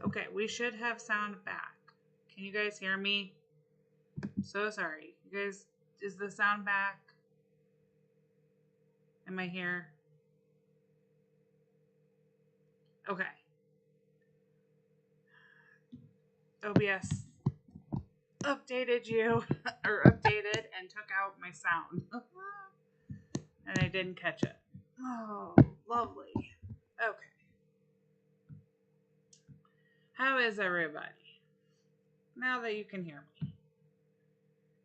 Okay, we should have sound back. Can you guys hear me? So sorry. You guys, is the sound back? Am I here? Okay. OBS updated you, or updated and took out my sound. And I didn't catch it. Oh, lovely. Okay. How is everybody? Now that you can hear me.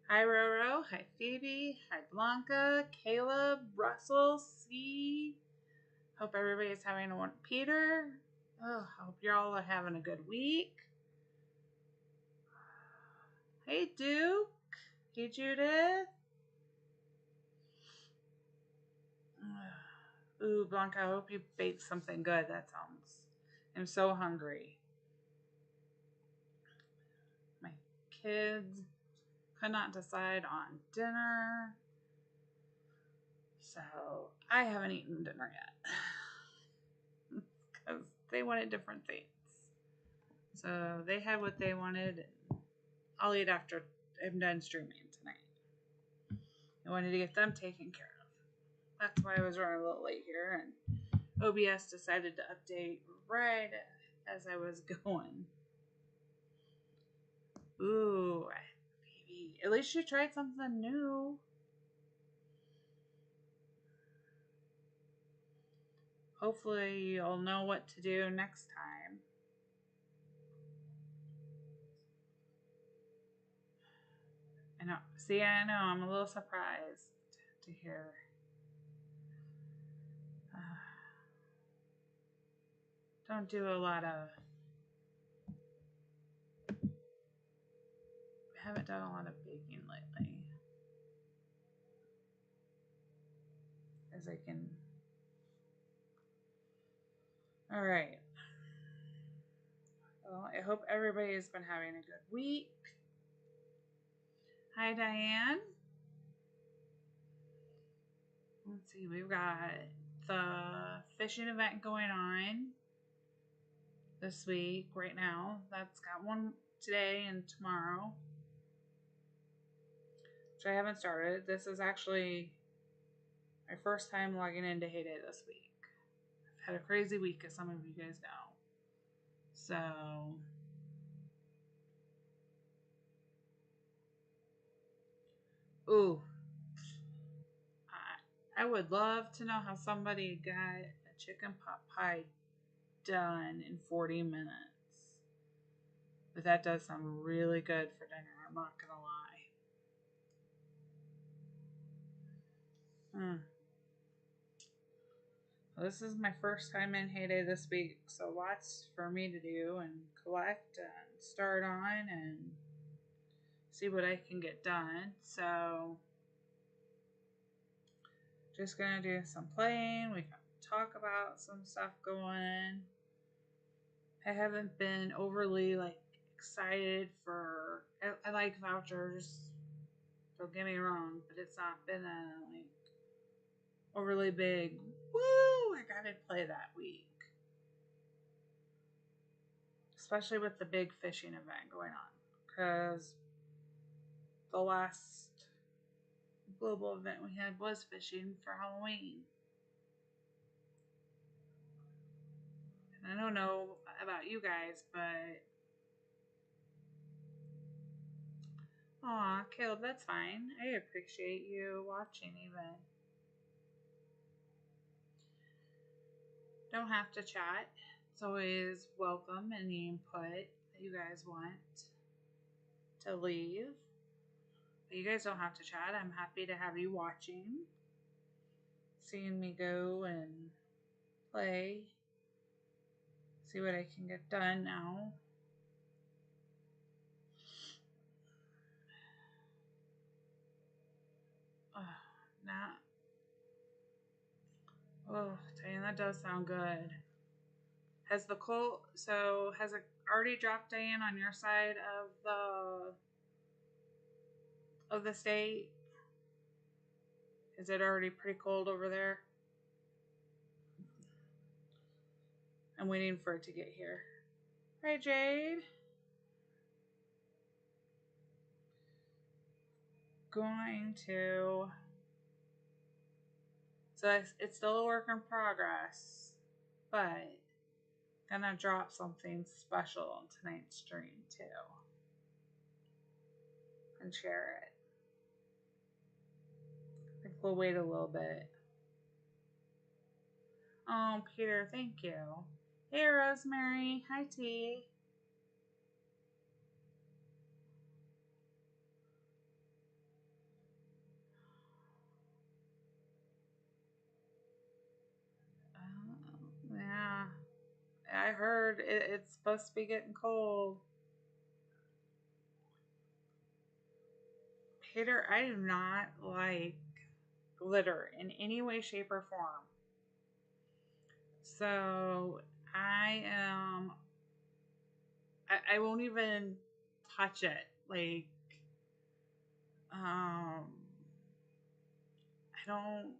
Hi, Roro. Hi, Phoebe. Hi, Blanca. Caleb. Russell. C. Hope everybody's having a wonderful Peter. Oh, hope you're all having a good week. Hey, Duke. Hey, Judith. Ooh, Blanca, I hope you baked something good. That sounds... I'm so hungry. My kids could not decide on dinner. So I haven't eaten dinner yet. Because they wanted different things. So they had what they wanted. And I'll eat after I'm done streaming tonight. I wanted to get them taken care of. That's why I was running a little late here. And OBS decided to update right as I was going. Ooh, baby. At least you tried something new. Hopefully you'll know what to do next time. I know. See, I know. I'm a little surprised to hear. Don't do a lot of... I haven't done a lot of baking lately. As I can... Alright. Well, I hope everybody's been having a good week. Hi, Diane. Let's see, we've got the fishing event going on this week right now. That's got one today and tomorrow, which I haven't started. This is actually my first time logging into Heyday this week. I've had a crazy week, as some of you guys know. So ooh, I would love to know how somebody got a chicken pot pie done in 40 minutes. But that does sound really good for dinner, I'm not gonna lie. Well, this is my first time in Heyday this week, so lots for me to do and collect and start on and see what I can get done. So just gonna do some playing. We can talk about some stuff going. I haven't been overly excited for... I like vouchers, don't get me wrong, but it's not been a overly big woo, I gotta play that week. Especially with the big fishing event going on, because the last global event we had was fishing for Halloween. And I don't know about you guys, but aw, Caleb, that's fine. I appreciate you watching even. Don't have to chat. It's always welcome, any input that you guys want to leave. But you guys don't have to chat. I'm happy to have you watching, seeing me go and play, see what I can get done now. Oh, Diane, that does sound good. Has the cold, so has it already dropped, Diane, on your side of the state? Is it already pretty cold over there? I'm waiting for it to get here. Hi, Jade. Going to. So it's still a work in progress, but gonna drop something special on tonight's stream too and share it. I think we'll wait a little bit. Oh, Peter, thank you. Hey, Rosemary. Hi, T. Yeah, I heard it's supposed to be getting cold. Peter, I do not like glitter in any way, shape, or form. So I am. I won't even touch it. Like, I don't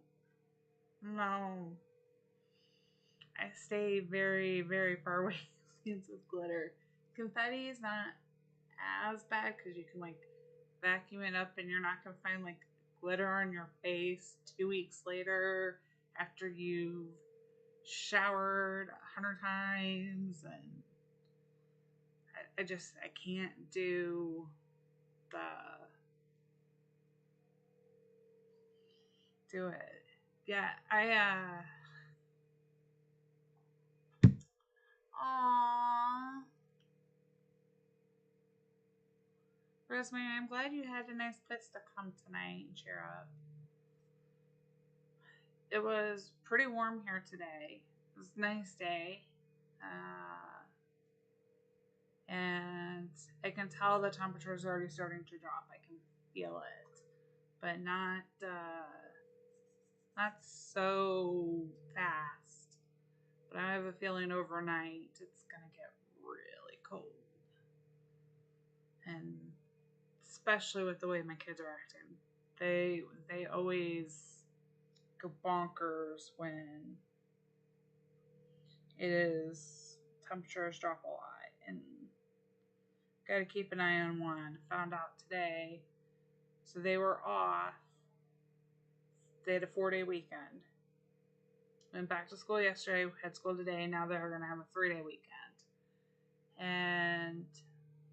know. I stay very, very far away from things with glitter. Confetti is not as bad because you can like vacuum it up and you're not gonna find like glitter on your face 2 weeks later after you've showered 100 times, and I can't do the do it. Yeah, Aww. Rosemary, I'm glad you had a nice place to come tonight and cheer up. It was pretty warm here today. It was a nice day. And I can tell the temperature is already starting to drop. I can feel it. But not so fast. But I have a feeling overnight it's gonna get really cold. And especially with the way my kids are acting. They always go bonkers when it is temperatures drop a lot, and gotta keep an eye on one. Found out today. So they were off. They had a 4-day weekend. Went back to school yesterday, had school today, now they're gonna have a 3-day weekend. And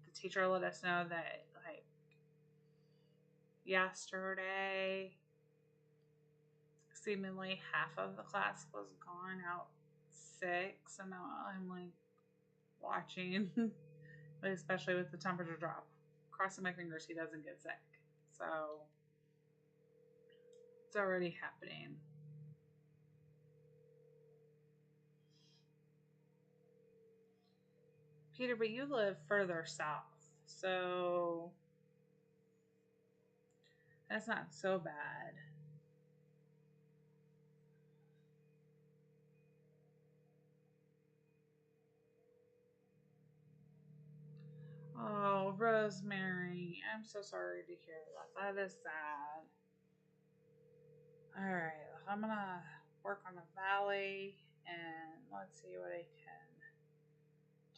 the teacher let us know that like yesterday seemingly half of the class was gone out sick. So now I'm like watching, especially with the temperature drop. Crossing my fingers he doesn't get sick. So it's already happening. Peter, but you live further south, so that's not so bad. Oh, Rosemary, I'm so sorry to hear that. That is sad. All right, I'm gonna work on the valley and let's see what I can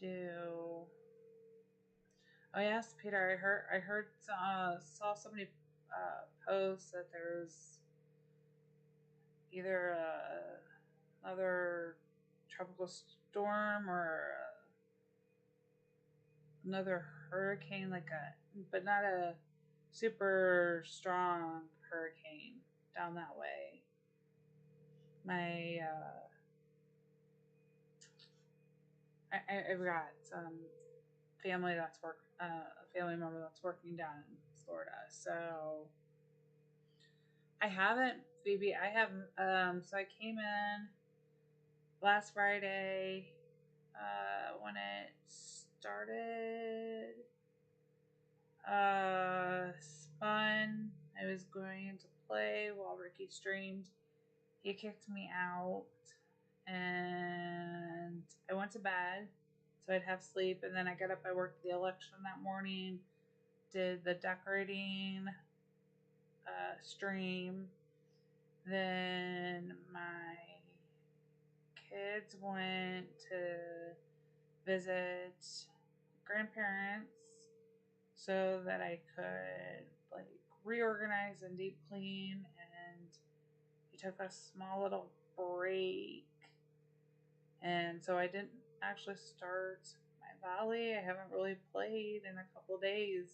do. Oh yes, Peter, I heard, saw somebody post that there's either another tropical storm or another hurricane, but not a super strong hurricane down that way. My I've got some a family member that's working down in Florida, so I haven't, Phoebe. I haven't. So I came in last Friday when it started. Spun. I was going to play while Ricky streamed. He kicked me out, and I went to bed so I'd have sleep. And then I got up. I worked the election that morning. Did the decorating stream. Then my kids went to visit grandparents so that I could like reorganize and deep clean, and he took a small little break, and so I didn't actually start my Valley. I haven't really played in a couple days.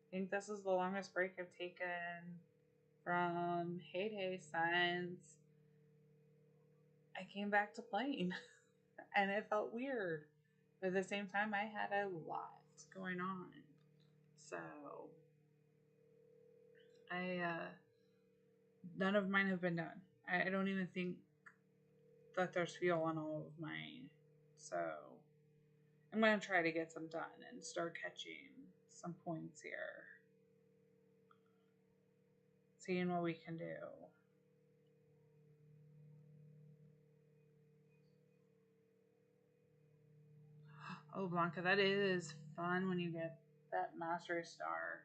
I think this is the longest break I've taken from Heyday since I came back to playing. And it felt weird. But at the same time, I had a lot going on. So, none of mine have been done. I don't even think that there's fuel on all of mine. So, I'm going to try to get some done and start catching some points here. Seeing what we can do. Oh, Blanca, that is fun when you get that mastery star.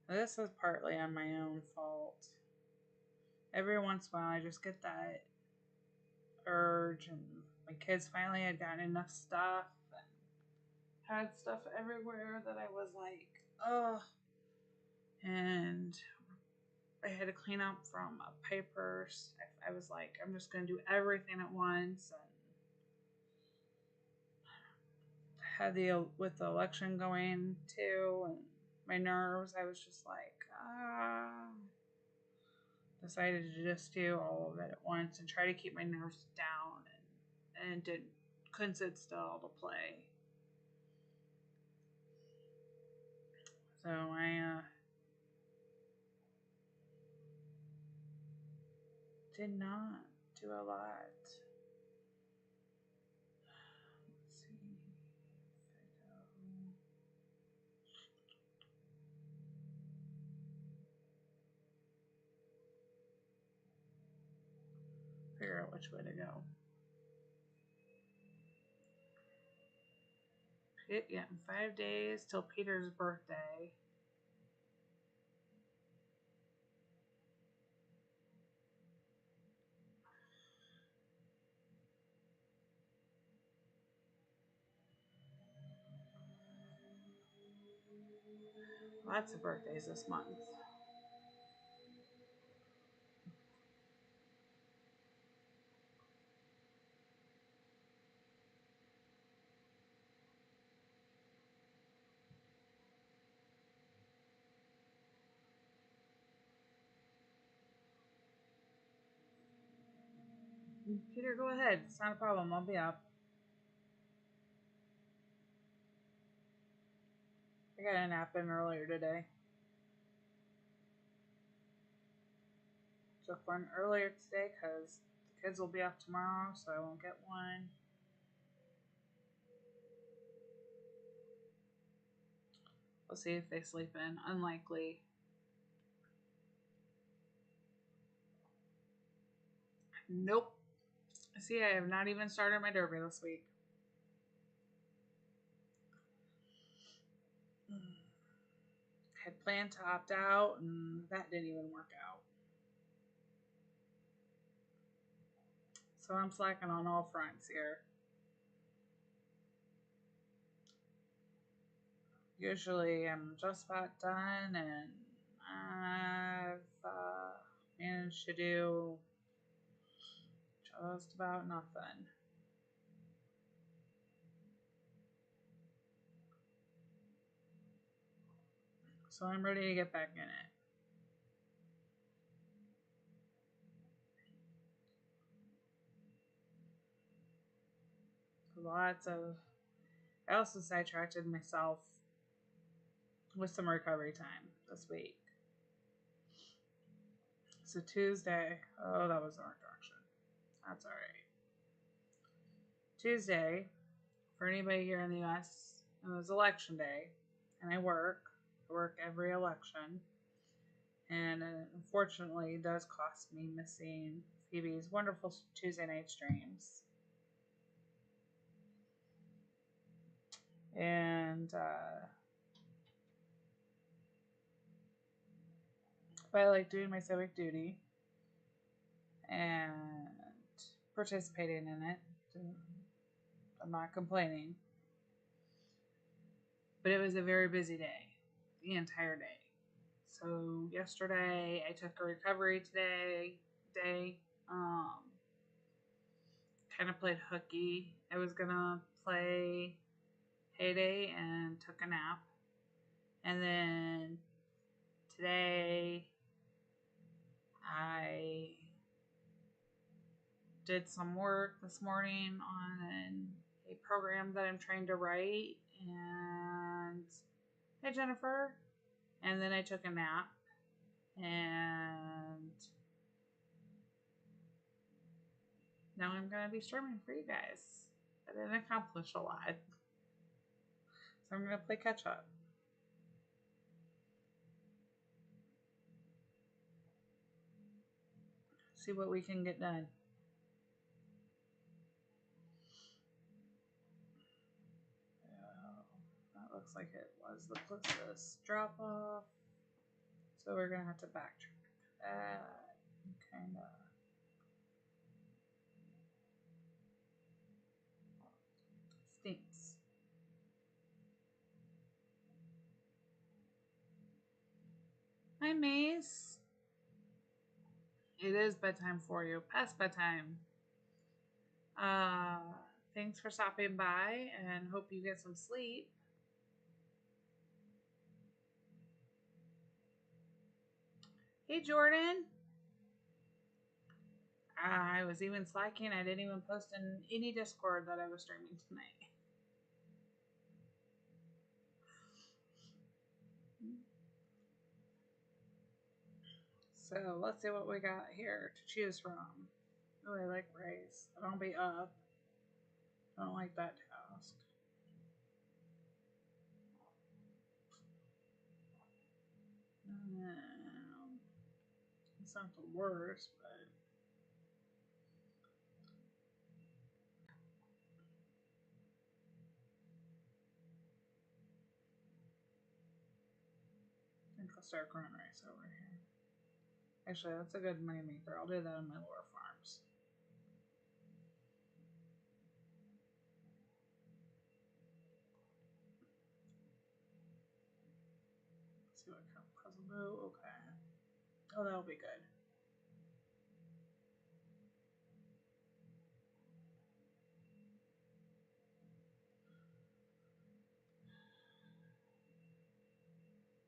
This is partly on my own fault. Every once in a while, I just get that urge, and my kids finally had gotten enough stuff and had stuff everywhere that I was like, oh. And I had to clean up from a papers. I was like, I'm just going to do everything at once. And had with the election going too, and my nerves, I was just like, decided to just do all of it at once and try to keep my nerves down, and couldn't sit still to play. So I did not do a lot. Let's see if I go. Figure out which way to go. Yeah, in 5 days till Peter's birthday. Lots of birthdays this month. Peter, go ahead. It's not a problem. I'll be up. I got a nap in earlier today. Took one earlier today because the kids will be off tomorrow, so I won't get one. We'll see if they sleep in. Unlikely. Nope. See, I have not even started my derby this week. Had planned to opt out, and that didn't even work out. So I'm slacking on all fronts here. Usually I'm just about done, and I've managed to do just about nothing. So I'm ready to get back in it. I also sidetracked myself with some recovery time this week. So Tuesday, that was the wrong direction. That's all right. Tuesday, for anybody here in the U.S., it was election day, and I work every election, and unfortunately, it does cost me missing Phoebe's wonderful Tuesday night streams. And But I like doing my civic duty and participating in it. I'm not complaining. But it was a very busy day, the entire day. So yesterday I took a recovery day. Kind of played hooky. I was gonna play Heyday and took a nap. And then today I did some work this morning on a program that I'm trying to write. And hey, Jennifer. And then I took a nap. And now I'm going to be streaming for you guys. I didn't accomplish a lot. So I'm going to play catch up. See what we can get done. That looks like it was the closest drop off. So we're going to have to backtrack that. Kind of. Stinks. Hi, Mace. It is bedtime for you. Past bedtime. Thanks for stopping by and hope you get some sleep. Hey, Jordan. I was even slacking. I didn't even post in any Discord that I was streaming tonight. So let's see what we got here to choose from. Oh, I like race. I don't be up. I don't like that task. It's not the worst, but I think I'll start growing rice over here. Actually, that's a good money maker. I'll do that on my lower farms. Let's see what kind of puzzle do. Okay. Oh, that'll be good.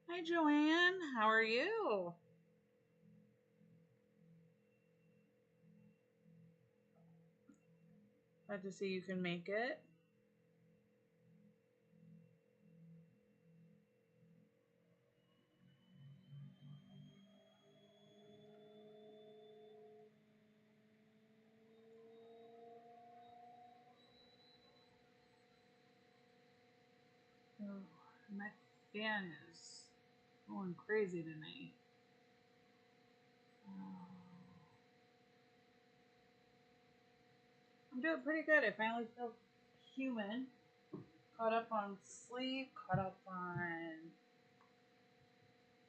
Hi, Joanne. How are you? Glad to see you can make it. Oh, my fan is going crazy tonight. I'm doing pretty good. I finally feel human. Caught up on sleep, caught up on...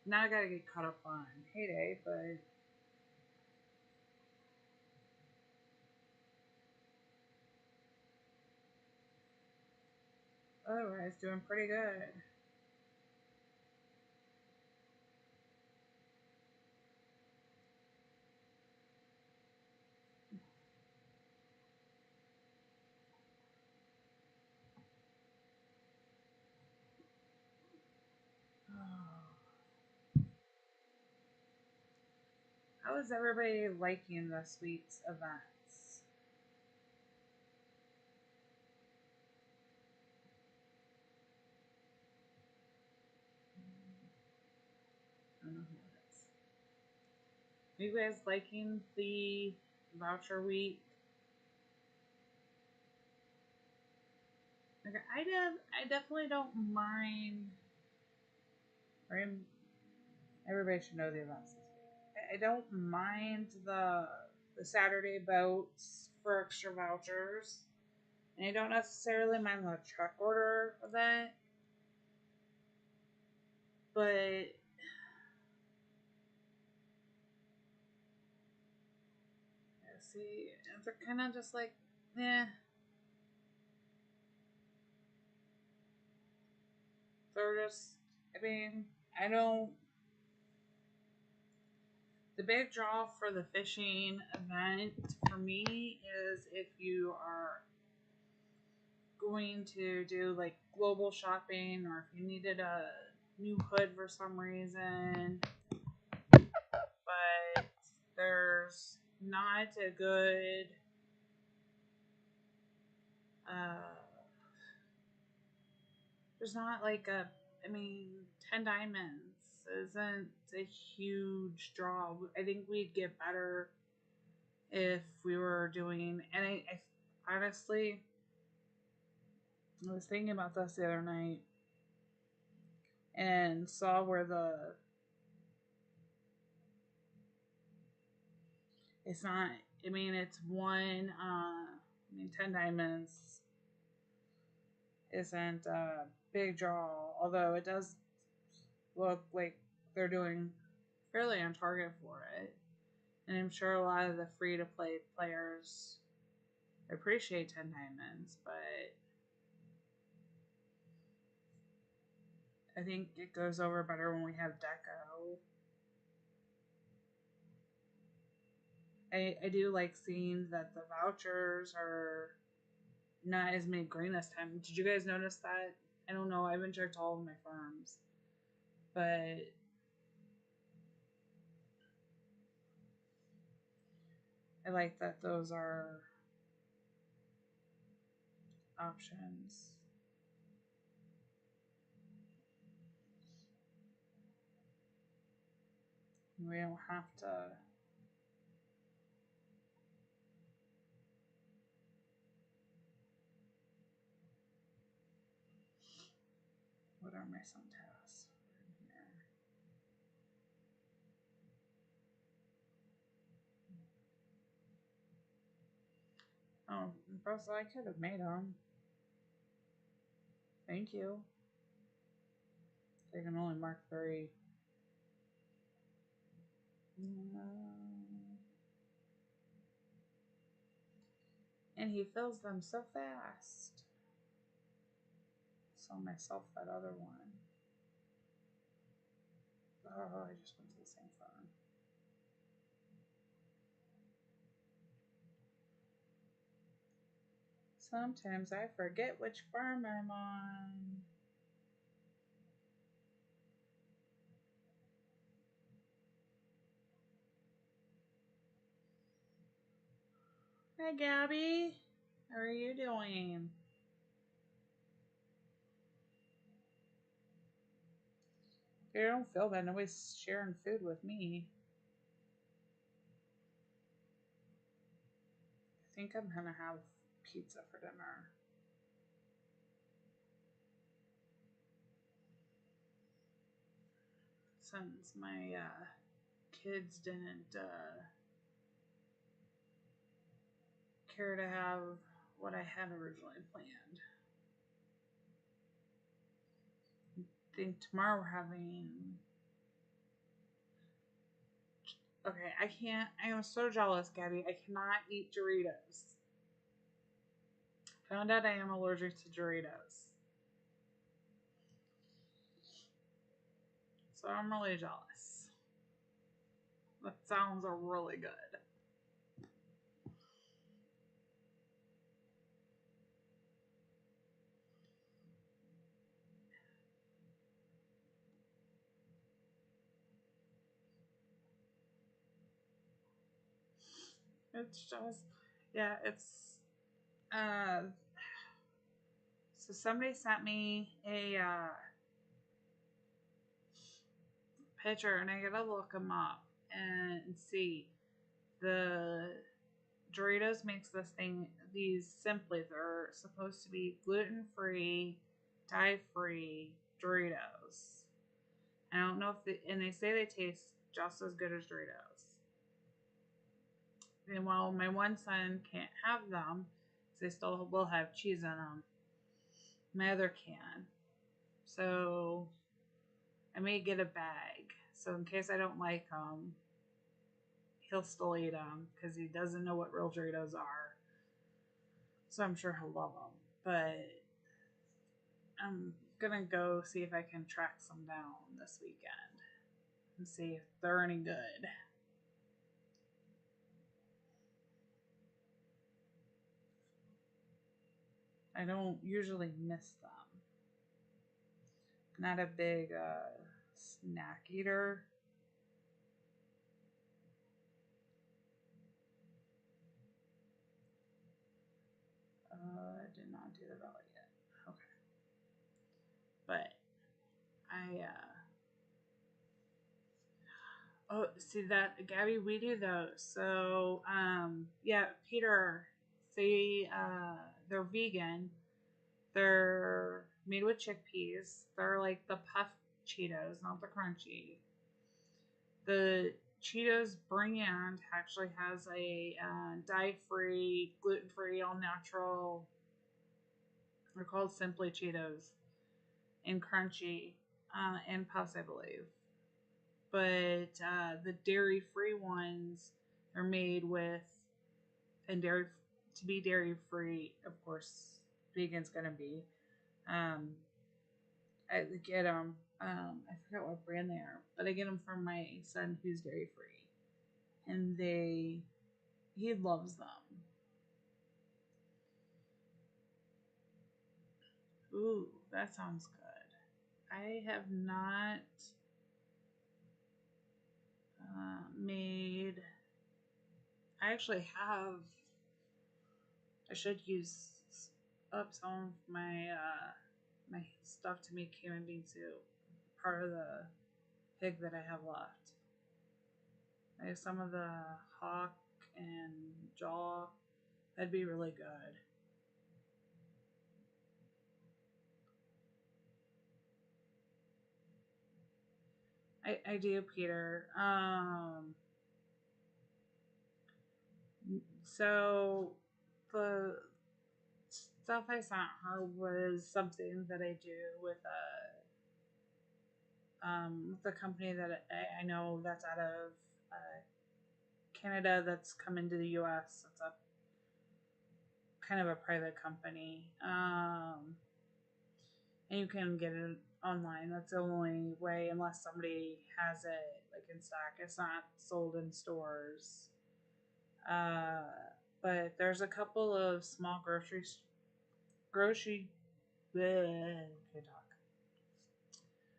Now I gotta get caught up on Heyday, but... Otherwise, doing pretty good. How is everybody liking this week's events? I don't know who it is. Are you guys liking the voucher week? Okay, I definitely don't mind. Everybody should know the events this week. I don't mind the Saturday boats for extra vouchers. And I don't necessarily mind the truck order event. But see. They're kind of just like, eh. They're just, I mean, I don't. The big draw for the fishing event for me is if you are going to do like global shopping or if you needed a new hood for some reason, but there's not a good there's not like a, I mean, 10 diamonds isn't a huge draw. I think we'd get better if we were doing, and I honestly, I was thinking about this the other night and saw where it's not, I mean, it's one, 10 diamonds isn't a big draw, although it does look like they're doing fairly on target for it. And I'm sure a lot of the free to play players appreciate 10 diamonds, but I think it goes over better when we have deco. I do like seeing that the vouchers are not as many green this time. Did you guys notice that? I don't know. I haven't checked all of my farms, but I like that those are options. We don't have to. What are my some tasks? Oh, Brussels, I could have made them. Thank you. They can only mark 3. And he fills them so fast. Saw myself that other one. Oh, I just went to the same farm. Sometimes I forget which farm I'm on. Hi, Gabby. How are you doing? I don't feel bad. Nobody's sharing food with me. I think I'm gonna have pizza for dinner. Since my kids didn't care to have what I had originally planned. I think tomorrow we're having. Okay, I can't. I am so jealous, Gabby. I cannot eat Doritos. Found out I am allergic to Doritos. So I'm really jealous. That sounds really good. It's just, yeah, it's, uh, so somebody sent me a picture and I gotta look them up and see. The Doritos makes this thing, these Simply, they're supposed to be gluten free, dye free Doritos. I don't know if and they say they taste just as good as Doritos. And while my one son can't have them, they still will have cheese in them, my other can. So I may get a bag. So in case I don't like them, he'll still eat them because he doesn't know what real Doritos are. So I'm sure he'll love them. But I'm gonna go see if I can track some down this weekend and see if they're any good. I don't usually miss them. Not a big snack eater. I did not do the belly yet. Okay. But I oh, see that, Gabby, we do those. So yeah, Peter, they're vegan. They're made with chickpeas. They're like the puff Cheetos, not the crunchy. The Cheetos brand actually has a dye-free, gluten-free, all-natural. They're called Simply Cheetos and crunchy and puffs, I believe. But the dairy-free ones are made with, and dairy to be dairy-free, of course, vegan's gonna be. I get them. I forgot what brand they are, but I get them from my son who's dairy free, and he loves them. Ooh, that sounds good. I have not made. I actually have. I should use up some of my my stuff to make human bean soup. Part of the pig that I have left. I have some of the hock and jaw. That'd be really good. I do, Peter. So the stuff I sent her was something that I do with the company that I know that's out of Canada that's come into the U.S. It's a kind of a private company, and you can get it online. That's the only way, unless somebody has it like in stock. It's not sold in stores. But there's a couple of small grocery can't talk.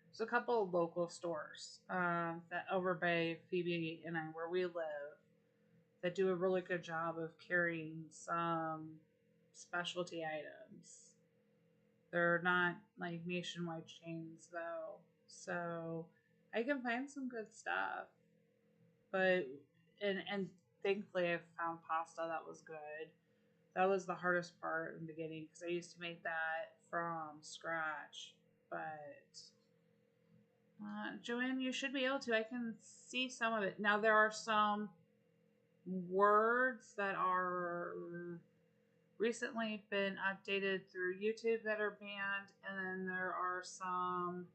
There's a couple of local stores that over by Phoebe and I, where we live, that do a really good job of carrying some specialty items. They're not like nationwide chains though, so I can find some good stuff. But and thankfully I found pasta that was good. That was the hardest part in the beginning because I used to make that from scratch. But Joanne, you should be able to. I can see some of it. Now there are some words that are recently been updated through YouTube that are banned, and then there are some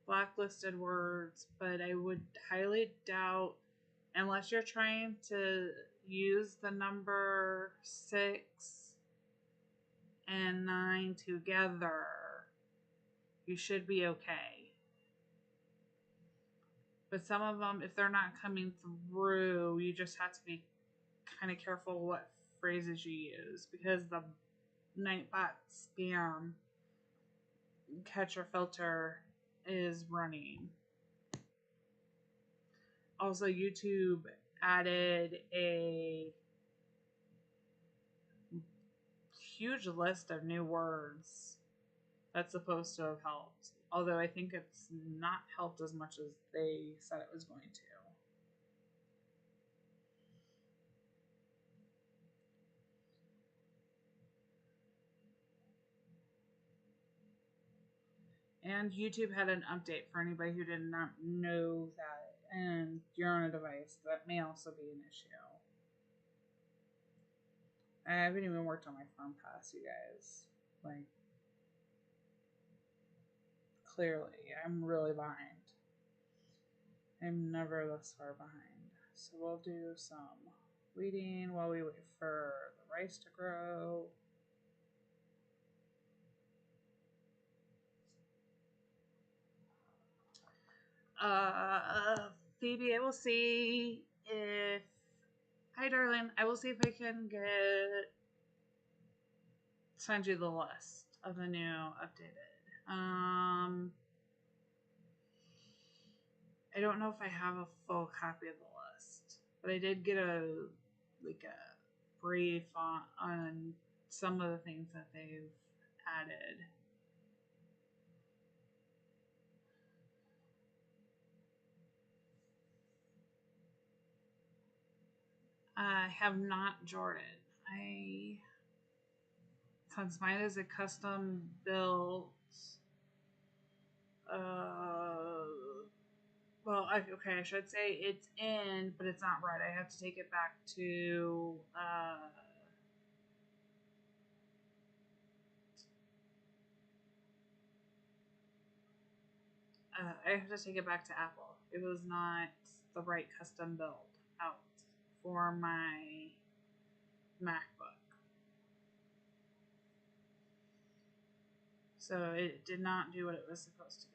blacklisted words, but I would highly doubt, unless you're trying to use the number 6 and 9 together, you should be okay. But some of them, if they're not coming through, you just have to be kind of careful what phrases you use, because the Nightbot spam catcher filter is running. Also, YouTube added a huge list of new words that's supposed to have helped. Although I think it's not helped as much as they said it was going to. And YouTube had an update for anybody who did not know that, and you're on a device, that may also be an issue. I haven't even worked on my Farm Pass, you guys. Like, clearly, I'm really behind. I'm never this far behind. So we'll do some weeding while we wait for the rice to grow. Phoebe, I will see if. Hi, darling. I will see if I can send you the list of the new updated. I don't know if I have a full copy of the list, but I did get a brief on some of the things that they've added. I have not, Jordan. Since mine is a custom built, I should say it's in, but it's not right. I have to take it back to, I have to take it back to Apple. It was not the right custom build out for my MacBook. So it did not do what it was supposed to do.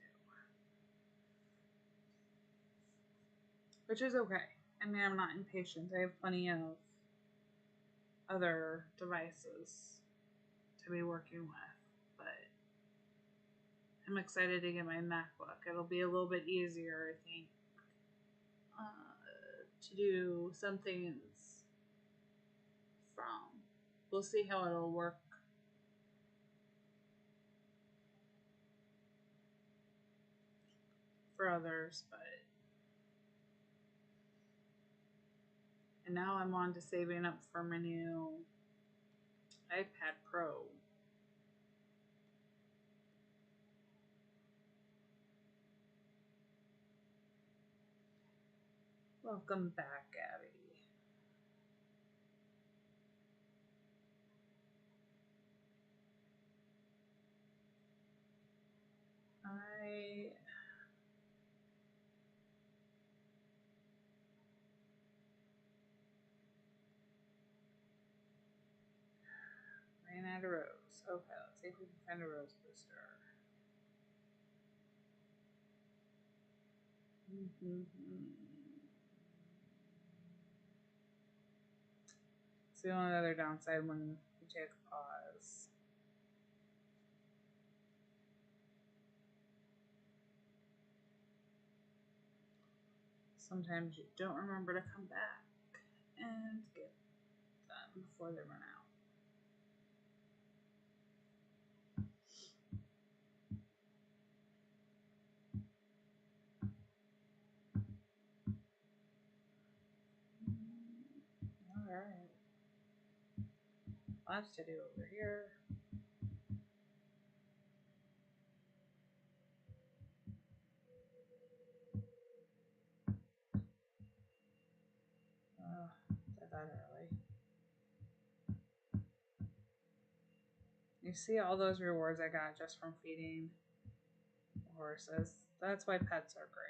Which is okay. I mean, I'm not impatient. I have plenty of other devices to be working with. But I'm excited to get my MacBook. It'll be a little bit easier, I think, to do some things from. We'll see how it'll work. For others, and now I'm on to saving up for my new iPad Pro. Welcome back, Abby. I ran out of rose. Okay, let's see if we can find a rose booster. It's the only other downside when you take a pause. Sometimes you don't remember to come back and get them before they run out. Alright. Lots to do over here. Did that early. You see all those rewards I got just from feeding horses. That's why pets are great.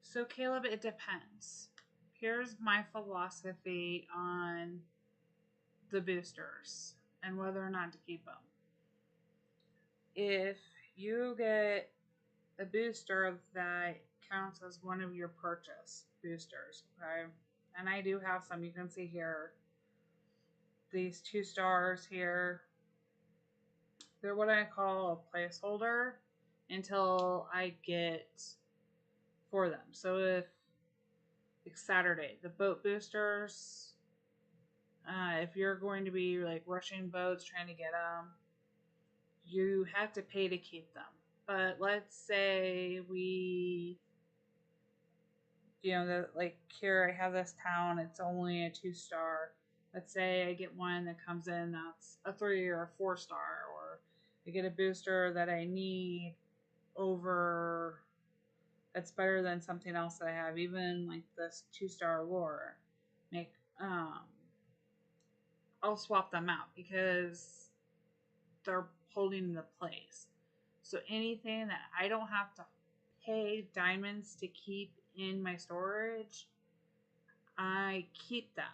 So, Caleb, it depends. Here's my philosophy on the boosters and whether or not to keep them. If you get a booster that counts as one of your purchase boosters, okay? And I do have some. You can see here, these 2 stars here. They're what I call a placeholder until I get for them. So if like Saturday, the boat boosters, if you're going to be like rushing boats trying to get them, you have to pay to keep them. But let's say we, like here I have this town, it's only a 2-star. Let's say I get one that comes in that's a 3 or a 4-star, or I get a booster that I need over that's better than something else that I have, even like this 2-star lure. I'll swap them out because they're holding the place. So anything that I don't have to pay diamonds to keep in my storage, I keep them.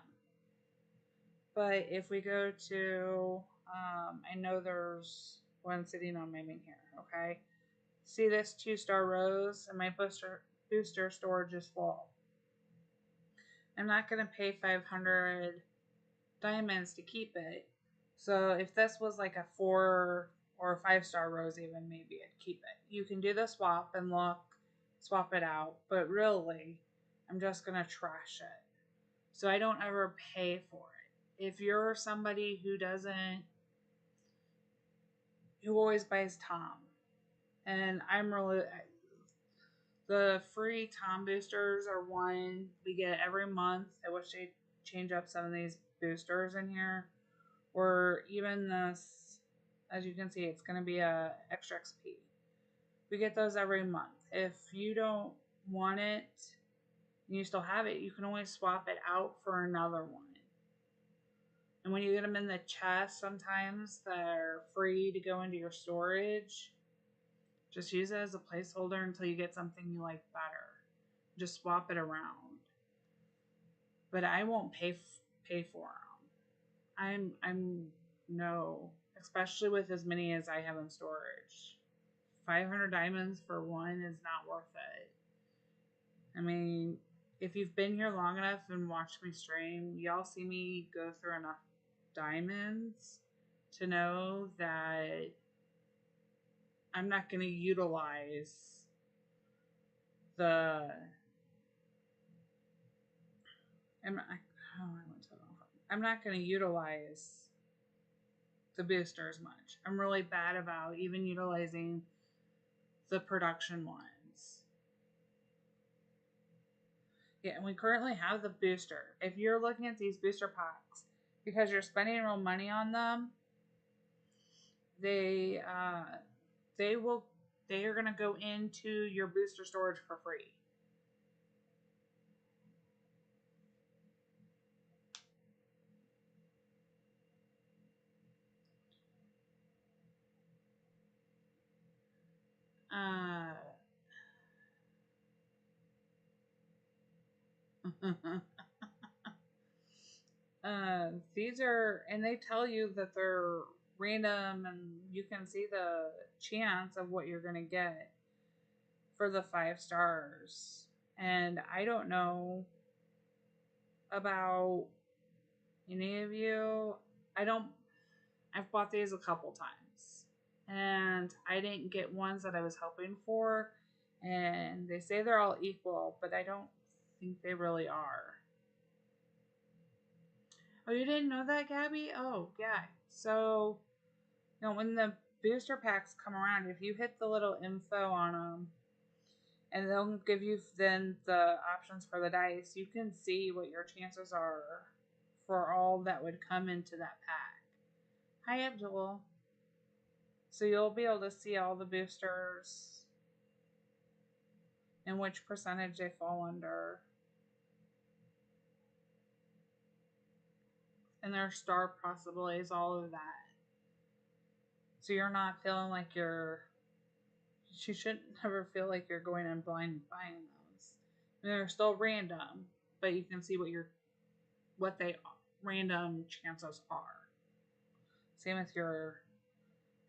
But if we go to, I know there's one sitting on my main here, okay? See this 2-star rose, and my booster storage is full. I'm not going to pay 500 diamonds to keep it. So if this was like a 4 or 5-star rose, even maybe I'd keep it. You can do the swap and look, swap it out, but really, I'm just going to trash it. So I don't ever pay for it. If you're somebody who always buys Tom, and I'm really, the free Tom boosters are one we get every month. I wish they'd change up some of these boosters in here. Or even this, as you can see, it's going to be a extra XP. We get those every month. If you don't want it and you still have it, you can always swap it out for another one. And when you get them in the chest, sometimes they're free to go into your storage. Just use it as a placeholder until you get something you like better. Just swap it around. But I won't pay for them. I'm no, especially with as many as I have in storage. 500 diamonds for one is not worth it. I mean, if you've been here long enough and watched me stream, y'all see me go through enough diamonds to know that I'm not going to utilize the I'm not going to utilize the booster as much. I'm really bad about even utilizing the production ones. Yeah, and we currently have the booster. If you're looking at these booster packs, because you're spending real money on them, they are going to go into your booster storage for free. These are, and they tell you that they're random, and you can see the chance of what you're going to get for the 5 stars. And I don't know about any of you. I've bought these a couple times, and I didn't get ones that I was hoping for. And they say they're all equal, but I don't think they really are. Oh, you didn't know that, Gabby? Oh, yeah. So, when the booster packs come around, if you hit the little info on them, and they'll give you then the options for the dice, you can see what your chances are for all that would come into that pack. Hi, Abdul. So you'll be able to see all the boosters and which percentage they fall under. And their star possibilities, all of that. So you're not feeling like you shouldn't ever feel like you're going in blind buying those. And they're still random, but you can see what they random chances are. Same with your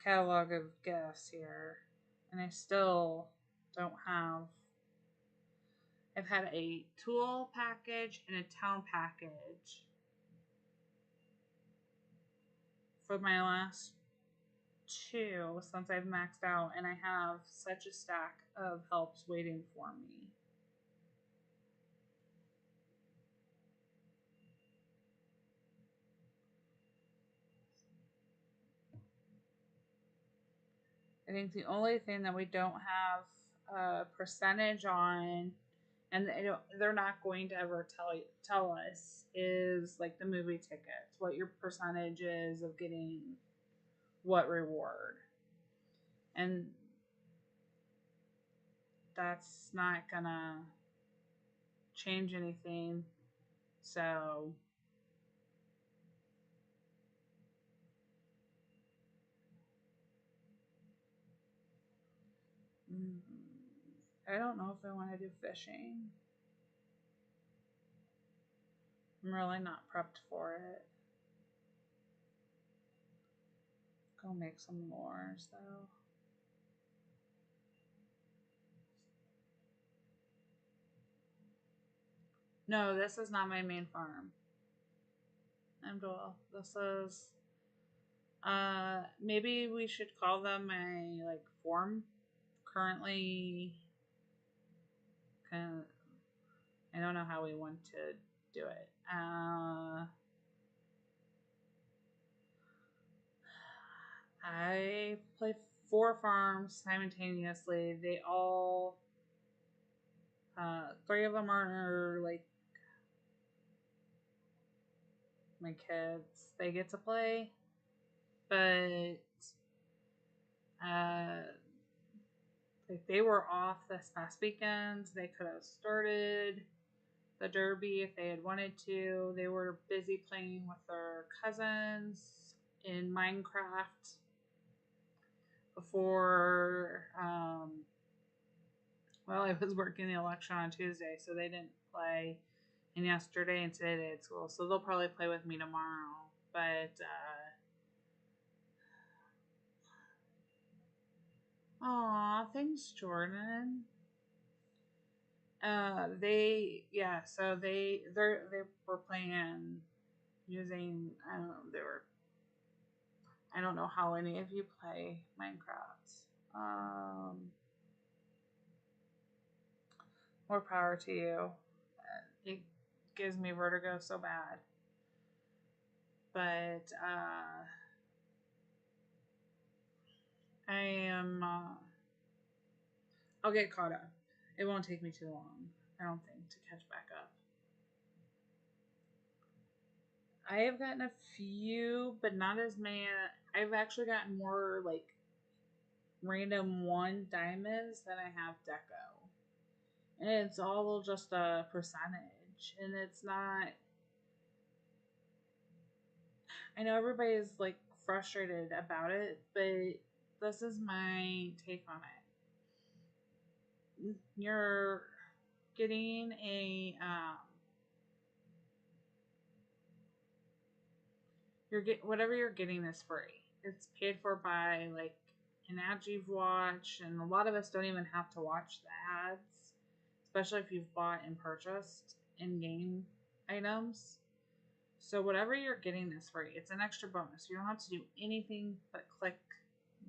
catalog of gifts here. And I still don't have. I've had a tool package and a town package for my last 2 since I've maxed out, and I have such a stack of helps waiting for me. I think the only thing that we don't have a percentage on, and they're not going to ever tell us, is like the movie tickets, what your percentage is of getting what reward. And that's not gonna change anything. So I don't know if I want to do fishing. I'm really not prepped for it. Go make some lures though. No, this is not my main farm. I'm Joel. This is maybe we should call them my like form. Currently kind of, I don't know how we want to do it. I play 4 farms simultaneously. They all 3 of them are like my kids. They get to play, but if they were off this past weekend, they could have started the derby if they had wanted to. They were busy playing with their cousins in Minecraft before well, I was working the election on Tuesday, so they didn't play. And yesterday and today they had school, so they'll probably play with me tomorrow. But aw, thanks, Jordan. So they were playing using, I don't know how any of you play Minecraft. More power to you. It gives me vertigo so bad. But I am I'll get caught up. It won't take me too long, I don't think, to catch back up. I have gotten a few, but not as many. I've actually gotten more like random 1 diamonds than I have deco. And it's all just a percentage. And it's not. I know everybody's like frustrated about it, but this is my take on it. You're getting a whatever you're getting is free. It's paid for by like an ad you've watched, and a lot of us don't even have to watch the ads, especially if you've bought and purchased in-game items. So whatever you're getting is free. It's an extra bonus. You don't have to do anything but click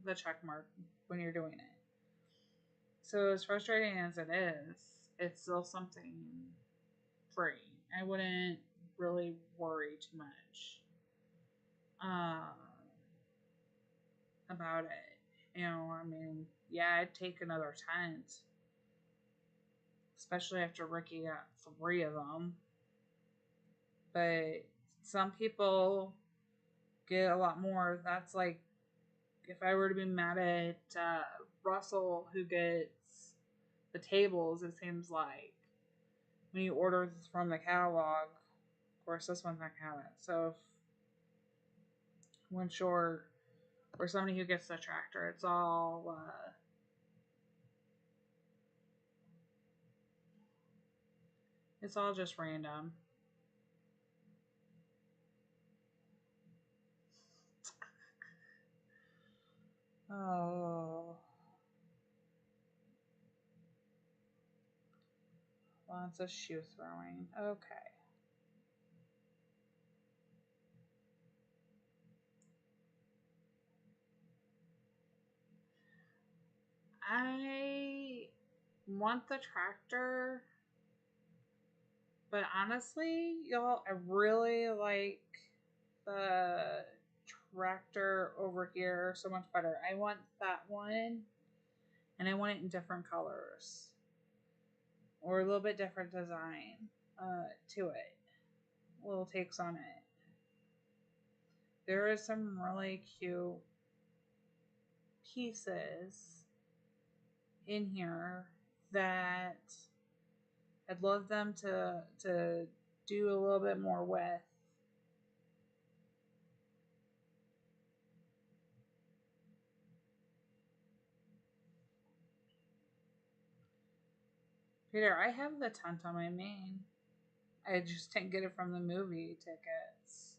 the check mark when you're doing it. So as frustrating as it is, it's still something free. I wouldn't really worry too much about it. You know, I mean, yeah, I'd take another tent, especially after Ricky got 3 of them. But some people get a lot more. That's like if I were to be mad at Russell, who gets the tables, it seems like when you order from the catalog. Of course, this one's not counted. So if one short, or somebody who gets the tractor, it's all just random. Oh. Lots of shoe throwing. Okay. I want the tractor, but honestly, y'all, I really like the tractor over here so much better. I want that one, and I want it in different colors or a little bit different design to it. Little takes on it. There are some really cute pieces in here that I'd love them to do a little bit more with. Peter, I have the tent on my main. I just didn't get it from the movie tickets.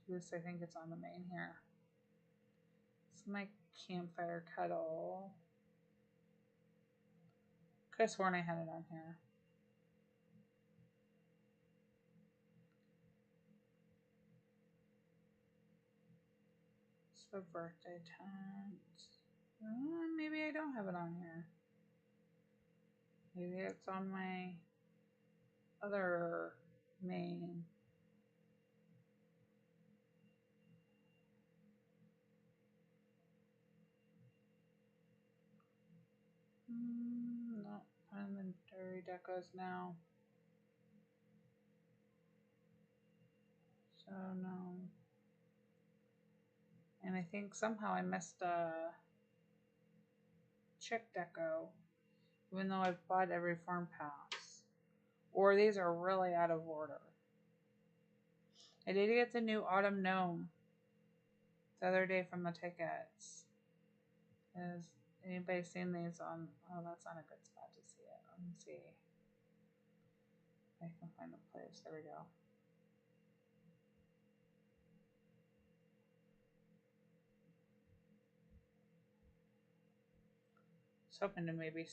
This, I think it's on the main here. It's my campfire kettle. Could have sworn I had it on here. It's the birthday tent. Maybe I don't have it on here. Maybe it's on my other main. No, inventory decos now. So no. And I think somehow I missed a chick deco, even though I've bought every farm pass. Or these are really out of order. I did get the new autumn gnome the other day from the tickets. Has anybody seen these on? Oh, that's not a good spot to see it. Let me see. I can find a place. There we go. I was hoping to maybe.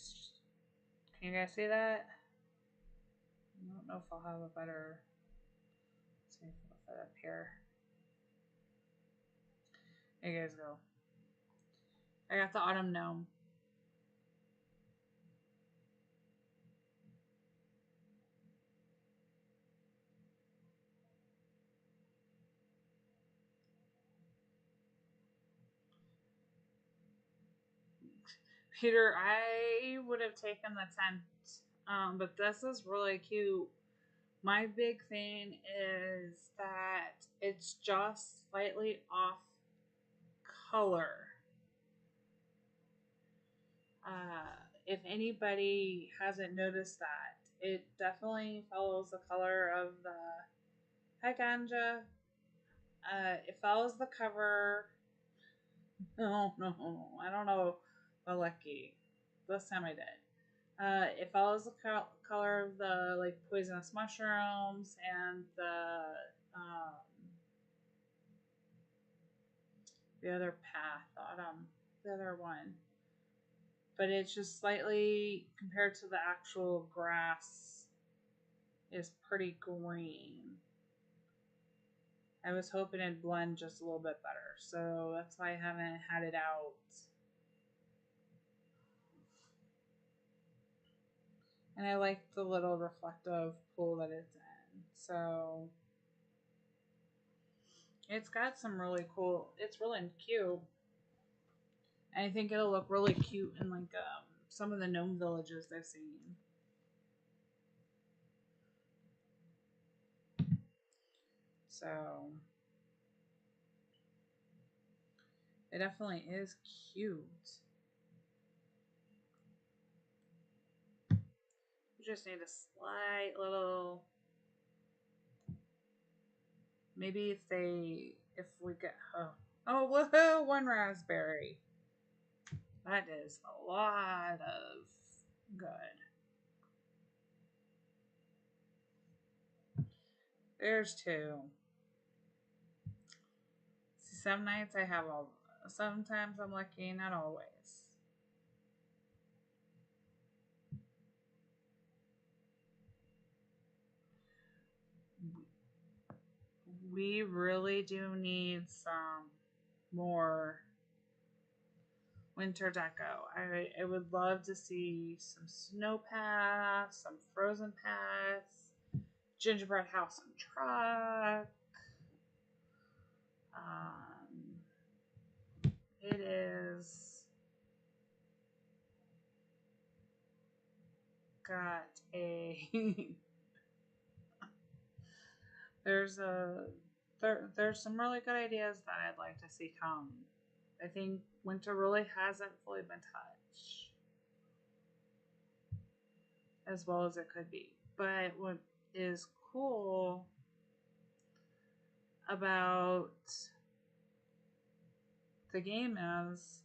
Can you guys see that? I don't know if I'll have a better. Let's see if I'll put it up here. There you guys go. I got the autumn gnome. Peter, I would have taken the tent, but this is really cute. My big thing is that it's just slightly off color. If anybody hasn't noticed that, it definitely follows the color of the. Hi, Ganja. It follows the cover. No, I don't know. Lucky. This time I did. It follows the color of the like poisonous mushrooms and the other path, the other one. But it's just slightly compared to the actual grass is pretty green. I was hoping it'd blend just a little bit better, so that's why I haven't had it out. And I like the little reflective pool that it's in. So it's got some really cool, it's really cute. And I think it'll look really cute in like some of the gnome villages I've seen. So it definitely is cute. You just need a slight little. Maybe if we get oh woohoo, one raspberry. That is a lot of good. There's two. See, some nights I have all. Sometimes I'm lucky, not always. We really do need some more winter deco. I would love to see some snow paths, some frozen paths, gingerbread house and truck. It is got a there's some really good ideas that I'd like to see come. I think winter really hasn't fully been touched as well as it could be. But what is cool about the game is,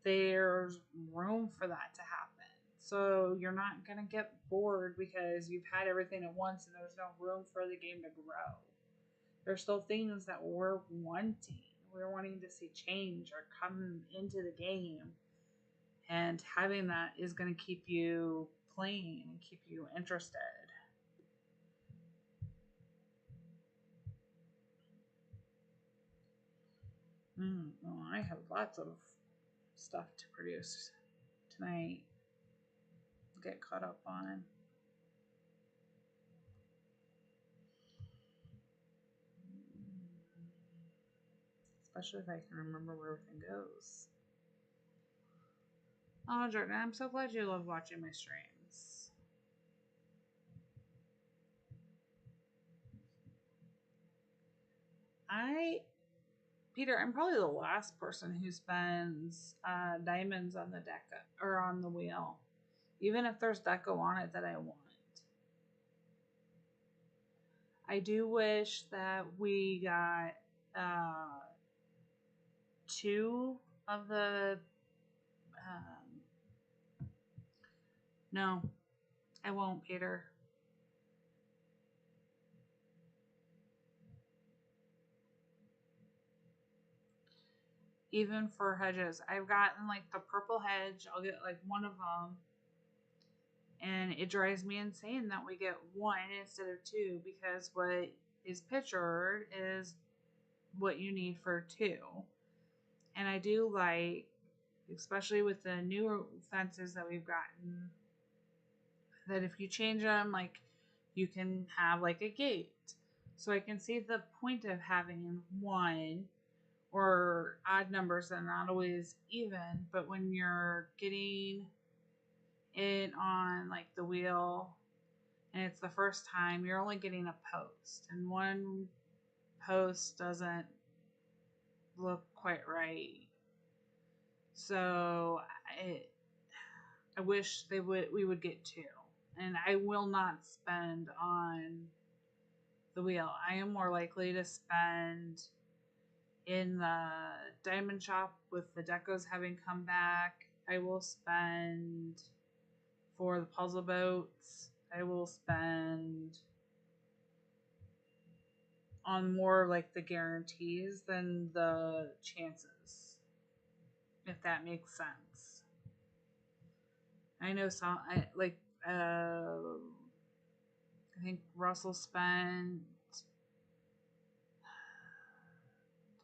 there's room for that to happen. So you're not going to get bored because you've had everything at once and there's no room for the game to grow. There's still things that we're wanting. We're wanting to see change or come into the game. And having that is going to keep you playing and keep you interested. Well, I have lots of stuff to produce tonight. Get caught up on. Especially if I can remember where everything goes. Oh, Jordan, I'm so glad you love watching my streams. Peter, I'm probably the last person who spends diamonds on the deck or on the wheel, even if there's deco on it that I want. I do wish that we got 2 of the. No, I won't, Peter. Even for hedges, I've gotten like the purple hedge. I'll get like one of them, and it drives me insane that we get 1 instead of 2, because what is pictured is what you need for 2. And I do like, especially with the newer fences that we've gotten, that if you change them, like you can have like a gate. So I can see the point of having 1 or odd numbers that are not always even, but when you're getting it on like the wheel and it's the first time, you're only getting a post, and 1 post doesn't look quite right. So I wish we would get 2, and I will not spend on the wheel. I am more likely to spend in the diamond shop with the decos having come back. I will spend for the puzzle boats. I will spend on more like the guarantees than the chances, if that makes sense. I know some, I think Russell spent,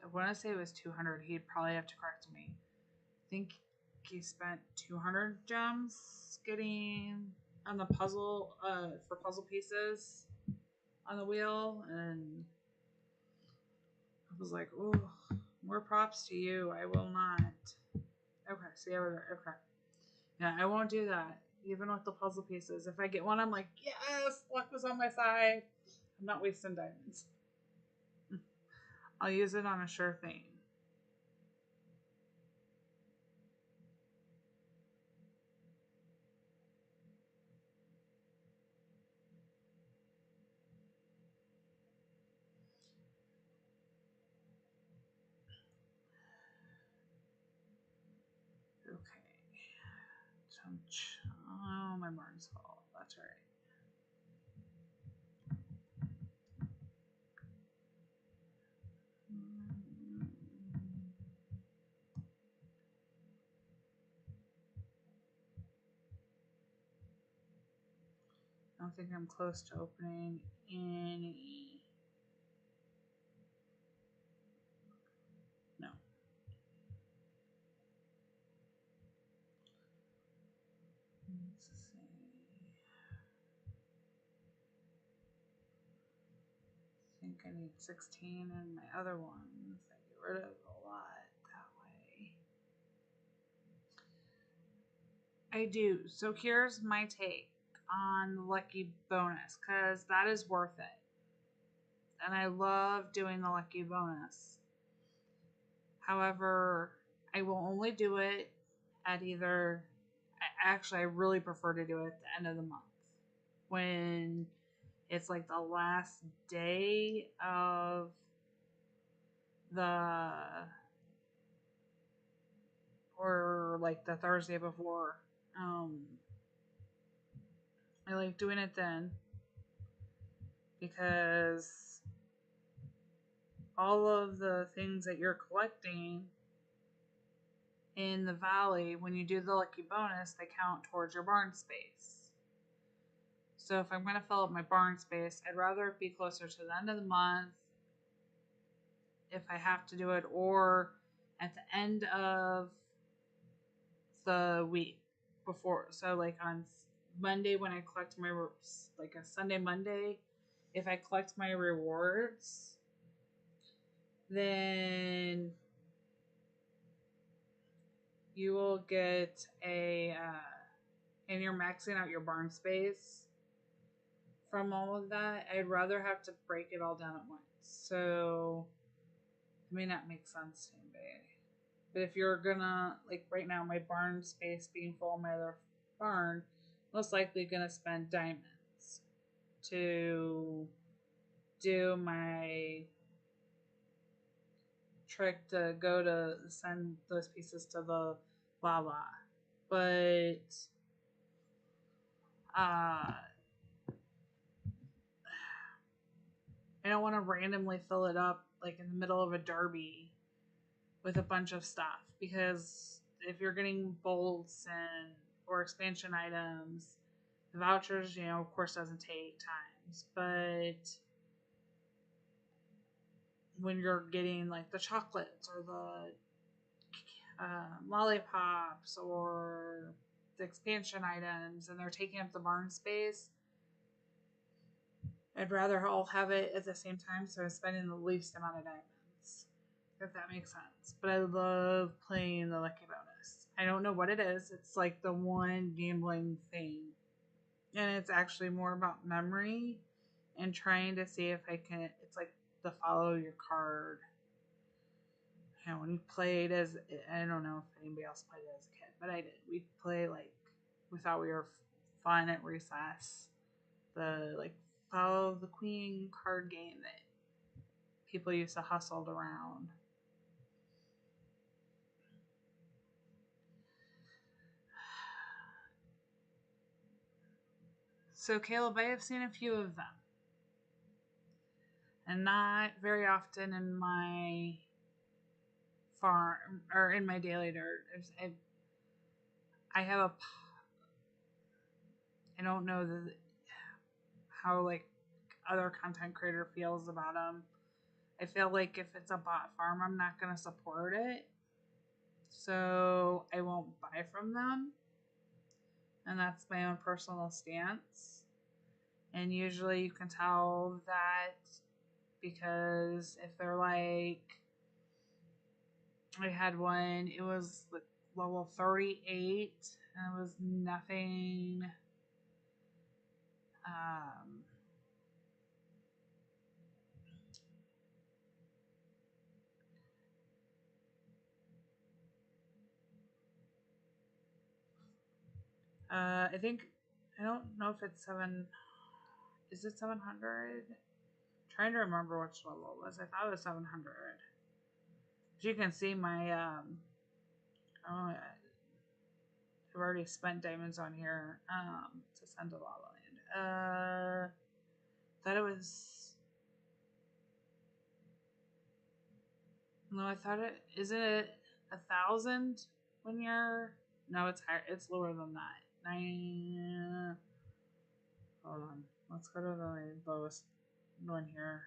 I want to say it was 200. He'd probably have to correct me. I think he spent 200 gems getting on the puzzle, for puzzle pieces on the wheel, and I was like, oh, more props to you. I will not. Okay, see, okay. Yeah, I won't do that. Even with the puzzle pieces. If I get one, I'm like, yes, luck was on my side. I'm not wasting diamonds. I'll use it on a sure thing. Okay. Oh, my barn's full. That's right. I don't think I'm close to opening any. No. Let's see. I think I need 16 in my other ones. I get rid of a lot that way. I do. So here's my take on the lucky bonus, because that is worth it. And I love doing the lucky bonus. However, I will only do it at either, actually, I really prefer to do it at the end of the month, when it's like the last day of the like the Thursday before. I like doing it then because all of the things that you're collecting in the valley, when you do the lucky bonus, they count towards your barn space. So if I'm going to fill up my barn space, I'd rather it be closer to the end of the month if I have to do it, or at the end of the week before. So like on Monday when I collect my, like a Sunday Monday, if I collect my rewards, then you will get a and you're maxing out your barn space from all of that. I'd rather have to break it all down at once. So it may not make sense to anybody. But if you're gonna, like right now, my barn space being full in my other barn, most likely gonna spend diamonds to do my trick to go to send those pieces to the lava. But I don't want to randomly fill it up like in the middle of a derby with a bunch of stuff, because if you're getting bolts and or expansion items, the vouchers, of course, doesn't take times, but when you're getting like the chocolates or the lollipops or the expansion items and they're taking up the barn space, I'd rather all have it at the same time, so I'm spending the least amount of diamonds, if that makes sense. But I love playing the lucky bonus. I don't know what it is. It's like the one gambling thing, and it's actually more about memory and trying to see if I can. It's like the follow your card. When you played as, I don't know if anybody else played it as a kid, but I did. We'd play like, we thought we were fun at recess. The like follow the queen card game that people used to hustle around. So Caleb, I have seen a few of them, and not very often in my farm or in my daily dirt. I have a, I don't know how like other content creator feels about them. I feel like if it's a bot farm, I'm not going to support it, so I won't buy from them, and that's my own personal stance. And usually you can tell that because if they're like, I had one, it was like level 38 and it was nothing I think, I don't know if it's 7, is it 700? Trying to remember which level it was. I thought it was 700. As you can see, my I've already spent diamonds on here to send to Lava Land. Thought it was, no, I thought it, isn't it 1,000 when you're, no, it's higher, it's lower than that. 9, hold on, let's go to the lowest one here.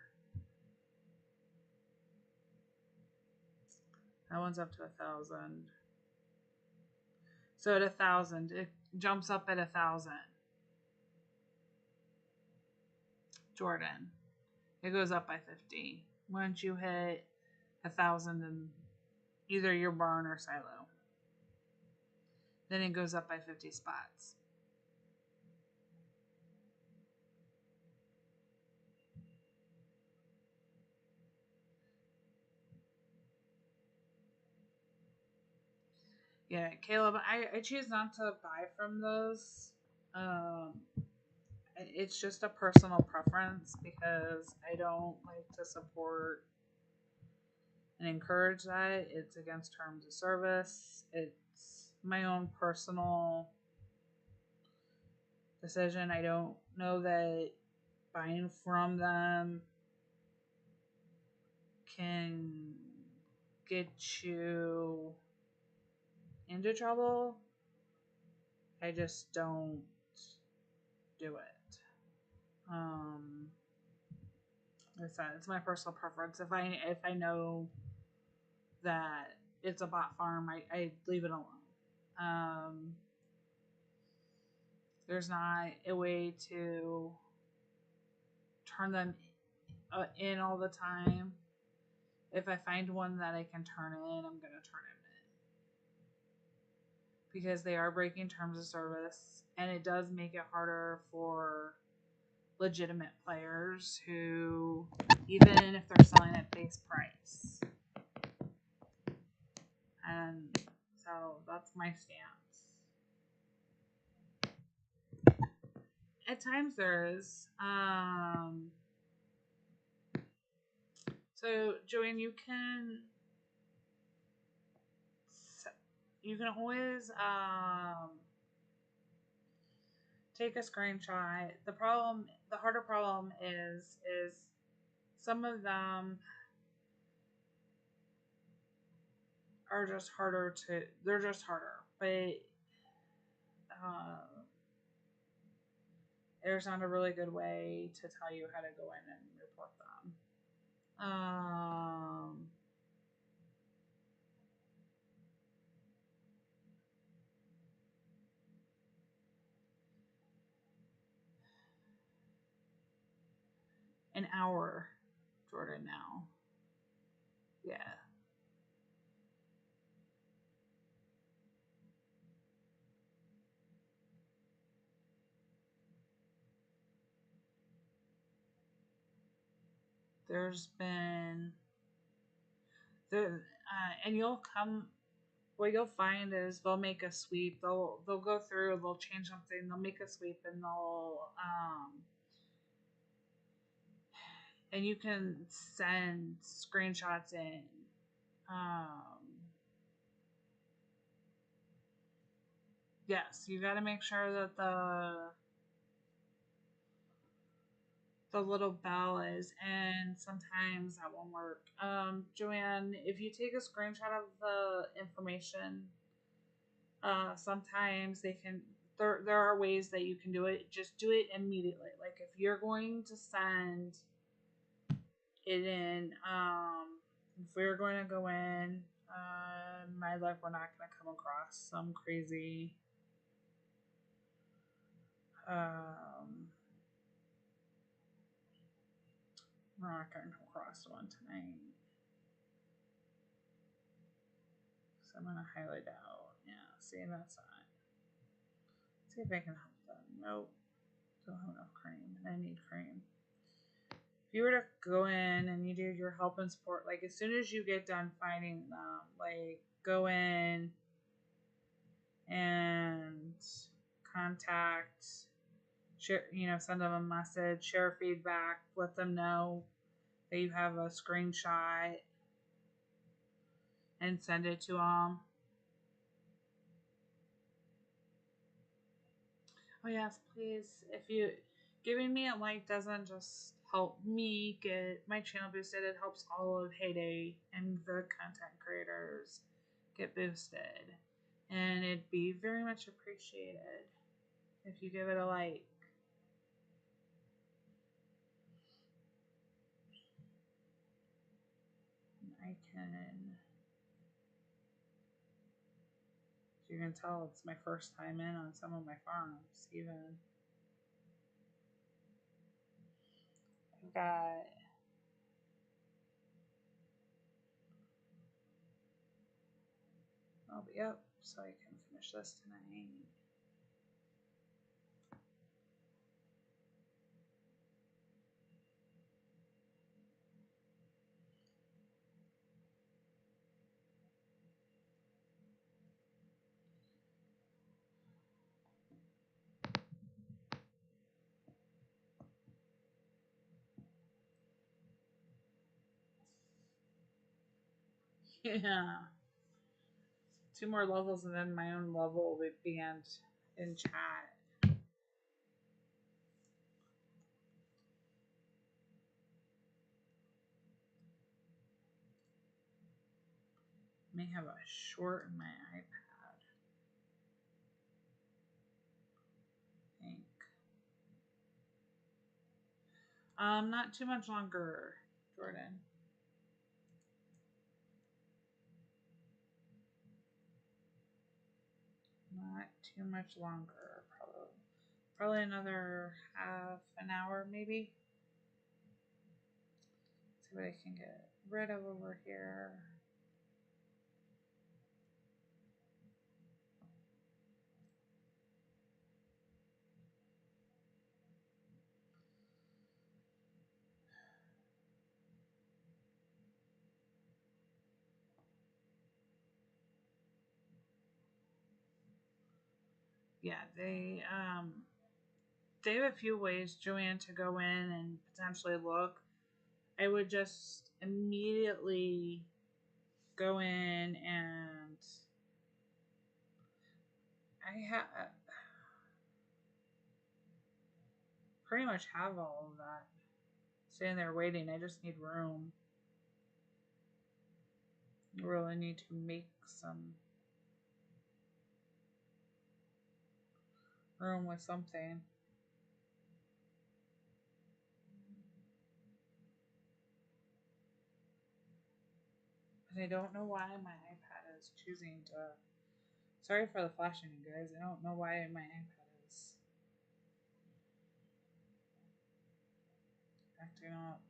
That one's up to 1,000. So at 1,000, it jumps up at 1,000. Jordan, it goes up by 50 once you hit 1,000 in either your barn or silo. Then it goes up by 50 spots. Yeah, Caleb, I choose not to buy from those. It's just a personal preference because I don't like to support and encourage that. It's against terms of service. It's my own personal decision. I don't know that buying from them can get you into trouble. I just don't do it. Like I said, it's my personal preference. If I know that it's a bot farm, I leave it alone. There's not a way to turn them in all the time. If I find one that I can turn in, I'm gonna turn it in because they are breaking terms of service, and it does make it harder for legitimate players who, even if they're selling at base price. And so that's my stance. At times there is. So Joanne, you can always take a screenshot. The harder problem is some of them are just harder to. They're just harder, but there's not a really good way to tell you how to go in and report them. An hour, Jordan, now. Yeah. There's been and you'll come. What you'll find is they'll make a sweep. They'll go through. They'll change something. They'll make a sweep, and and you can send screenshots in. Yes, you got to make sure that the little bell is, and sometimes that won't work. Joanne, if you take a screenshot of the information, sometimes they can. There are ways that you can do it. Just do it immediately. Like if you're going to send it in, if we're going to go in, my luck, we're not going to come across some crazy. We're not going to come across one tonight. So I'm going to highlight out. Yeah, see, that's not. See if I can help them. Nope. Don't have enough cream. I need cream. If you were to go in and you do your help and support, like as soon as you get done finding them, like go in and contact, share, send them a message, share feedback, let them know that you have a screenshot and send it to them. Oh yes, please. If you giving me a like doesn't just help me get my channel boosted, it helps all of Heyday and the content creators get boosted. And it'd be very much appreciated if you give it a like. I can, as you can tell, it's my first time in on some of my farms, even. I've got I'll be up so I can finish this tonight. Yeah. 2 more levels and then my own level will be banned in chat. May have a short in my iPad. I think. Not too much longer, Jordan. Not too much longer, probably another half an hour, maybe. See what I can get rid of over here. Yeah, they have a few ways, Joanne, to go in and potentially look. I would just immediately go in and I pretty much have all of that sitting there waiting. I just need room. I really need to make some room with something. And I don't know why my iPad is choosing to. Sorry for the flashing, you guys. I don't know why my iPad is acting up.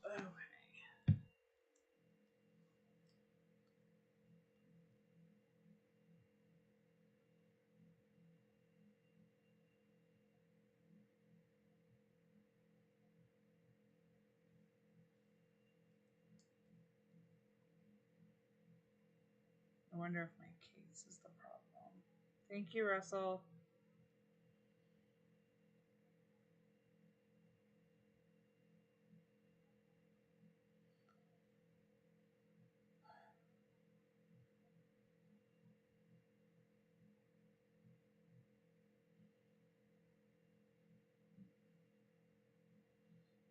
Okay. I wonder if my case is the problem. Thank you, Russell.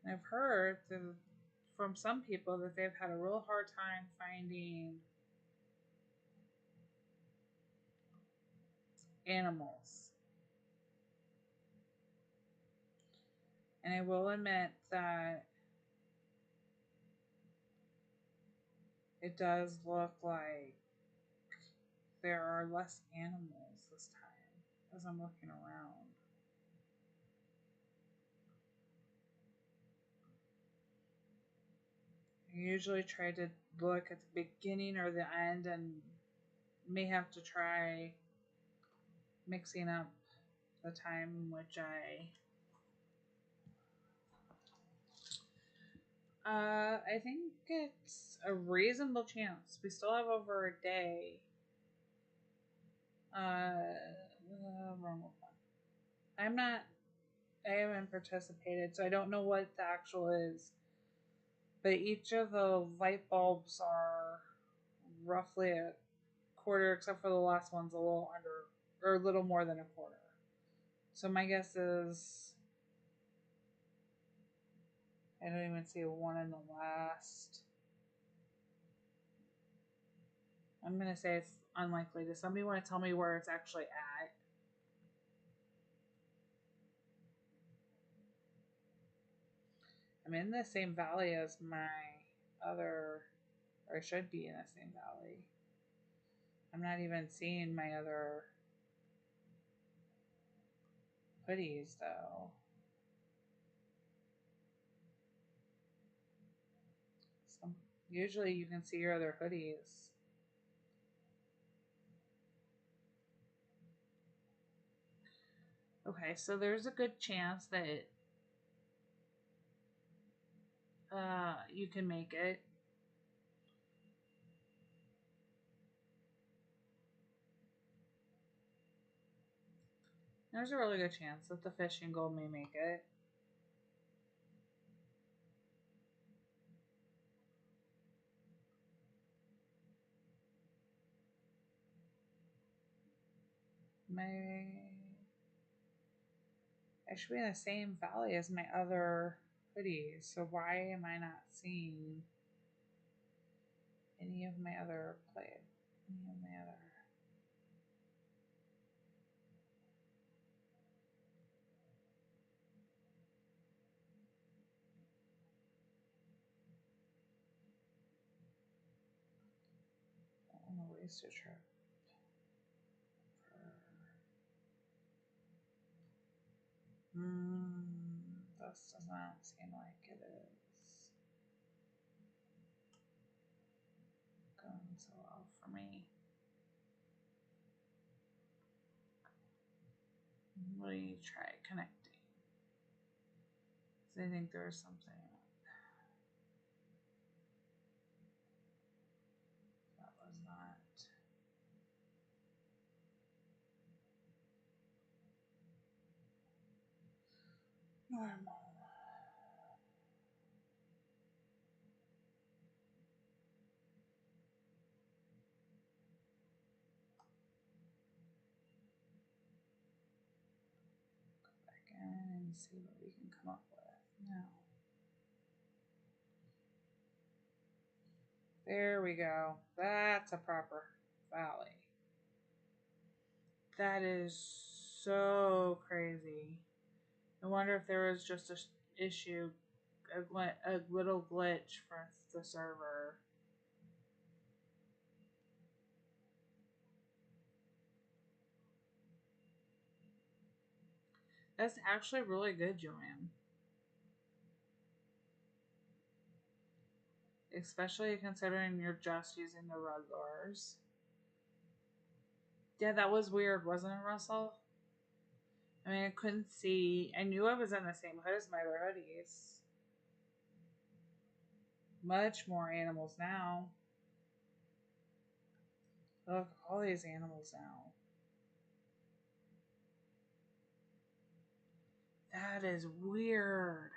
I've heard from some people that they've had a real hard time finding animals. And I will admit that it does look like there are less animals this time as I'm looking around. I usually try to look at the beginning or the end and may have to try mixing up the time in which I think it's a reasonable chance. We still have over a day. I haven't participated, so I don't know what the actual is. But each of the light bulbs are roughly a quarter, except for the last one's a little under, or a little more than a quarter. So my guess is, I don't even see a one in the last. I'm going to say it's unlikely. Does somebody want to tell me where it's actually at? I'm in the same valley as my other, or I should be in the same valley. I'm not even seeing my other hoodies though. Usually you can see your other hoodies. Okay, so there's a good chance that you can make it. There's a really good chance that the fishing gold may make it. I should be in the same valley as my other hoodies, so why am I not seeing any of my other on the ways to trip? This does not seem like it is going so well for me. What do you try connecting? Because I think there's something that was not normal. And see what we can come up with now. There we go. That's a proper valley. That is so crazy. I wonder if there was just a issue, a little glitch for the server. That's actually really good, Joanne. Especially considering you're just using the regulars. Yeah, that was weird, wasn't it, Russell? I mean, I couldn't see. I knew I was in the same hood as my other hoodies. Much more animals now. Look, all these animals now. That is weird.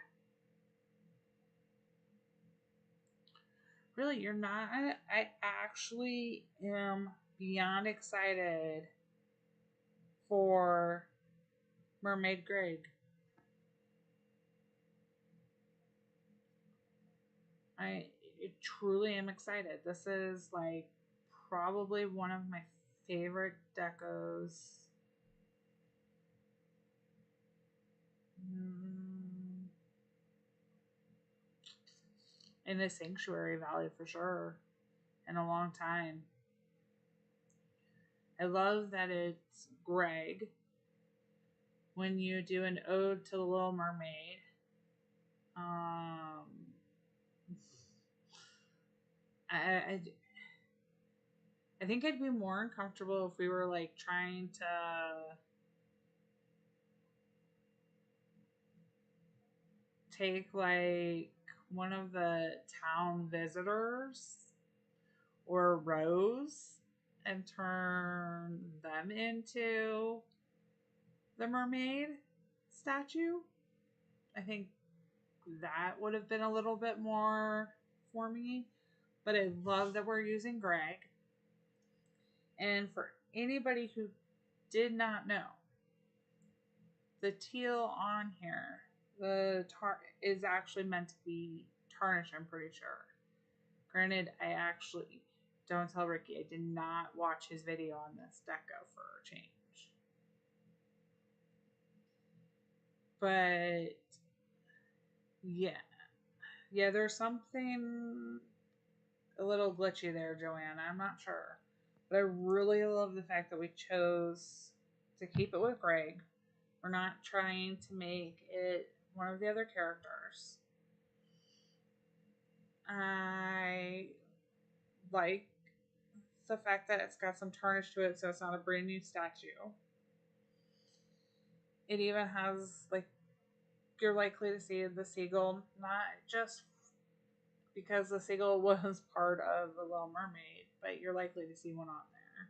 Really, you're not? I actually am beyond excited for Mermaid Greg. I truly am excited. This is like probably one of my favorite decos. In the Sanctuary Valley for sure. In a long time. I love that it's Greg when you do an ode to the Little Mermaid. I think I'd be more uncomfortable if we were like trying to take like one of the town visitors or Rose and turn them into the mermaid statue. I think that would have been a little bit more for me. But I love that we're using Greg. And for anybody who did not know, the teal on here, the is actually meant to be tarnished, I'm pretty sure. Granted, I actually, don't tell Ricky, I did not watch his video on this deco for a change. But, yeah. Yeah, there's something a little glitchy there, Joanne. I'm not sure. But I really love the fact that we chose to keep it with Greg. We're not trying to make it one of the other characters. I like the fact that it's got some tarnish to it, so it's not a brand new statue. It even has, like, you're likely to see the seagull not just because the seagull was part of the Little Mermaid, but you're likely to see one on there.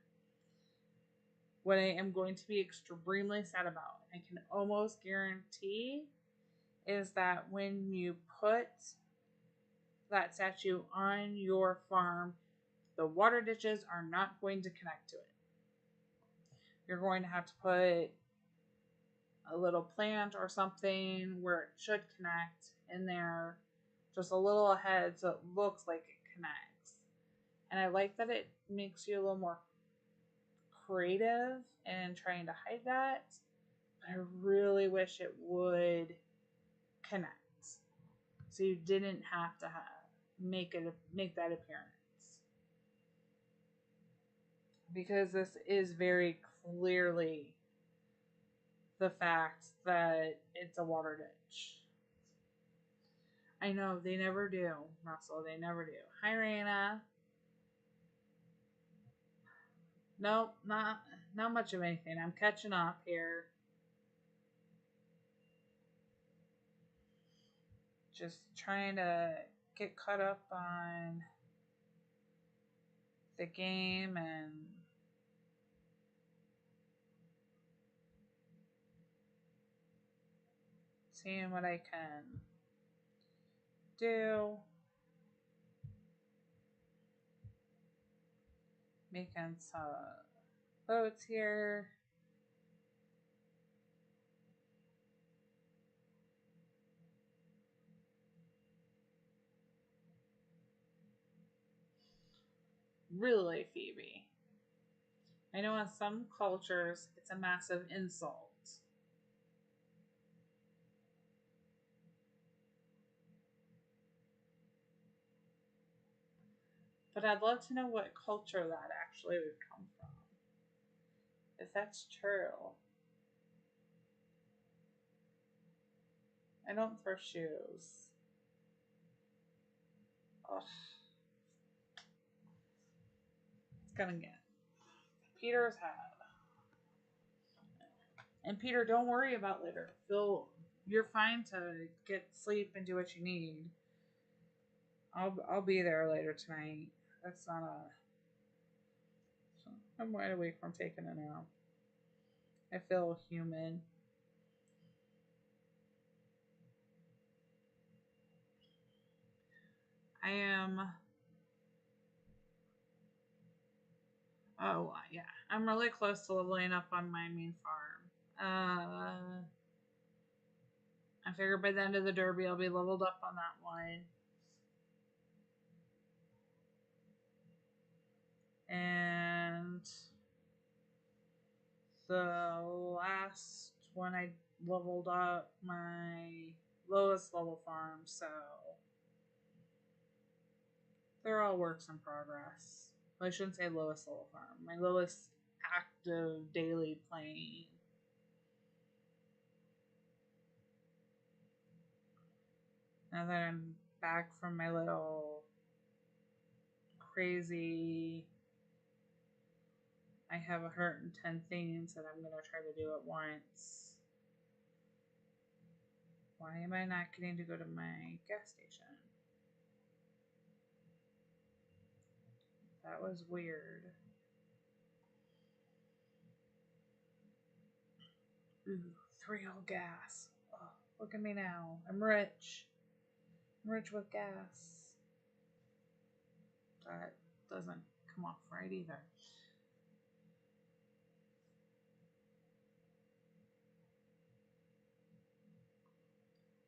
What I am going to be extremely sad about, I can almost guarantee, is that when you put that statue on your farm, the water ditches are not going to connect to it. You're going to have to put a little plant or something where it should connect in there just a little ahead so it looks like it connects. And I like that it makes you a little more creative in trying to hide that, but I really wish it would connect so you didn't have to make that appearance, because this is very clearly the fact that it's a water ditch. I know, they never do, Russell. They never do. Hi, Raina. Nope, not much of anything. I'm catching up here. Just trying to get caught up on the game and seeing what I can do. Making some boats here. Really, Phoebe? I know in some cultures it's a massive insult. But I'd love to know what culture that actually would come from. If that's true. I don't throw shoes. Ugh. It's gonna get Peter's head. And Peter, don't worry about later. You're fine to get sleep and do what you need. I'll be there later tonight. That's not a. I'm wide awake from taking a nap. I feel human. I am. Oh yeah, I'm really close to leveling up on my main farm. I figured by the end of the derby I'll be leveled up on that one. And the last one I leveled up my lowest level farm, so they're all works in progress. Well, I shouldn't say lowest level farm. My lowest active daily playing. Now that I'm back from my little crazy, I have 110 things that I'm going to try to do at once. Why am I not getting to go to my gas station? That was weird. Ooh, 3 old gas. Oh, look at me now. I'm rich. I'm rich with gas. That doesn't come off right either.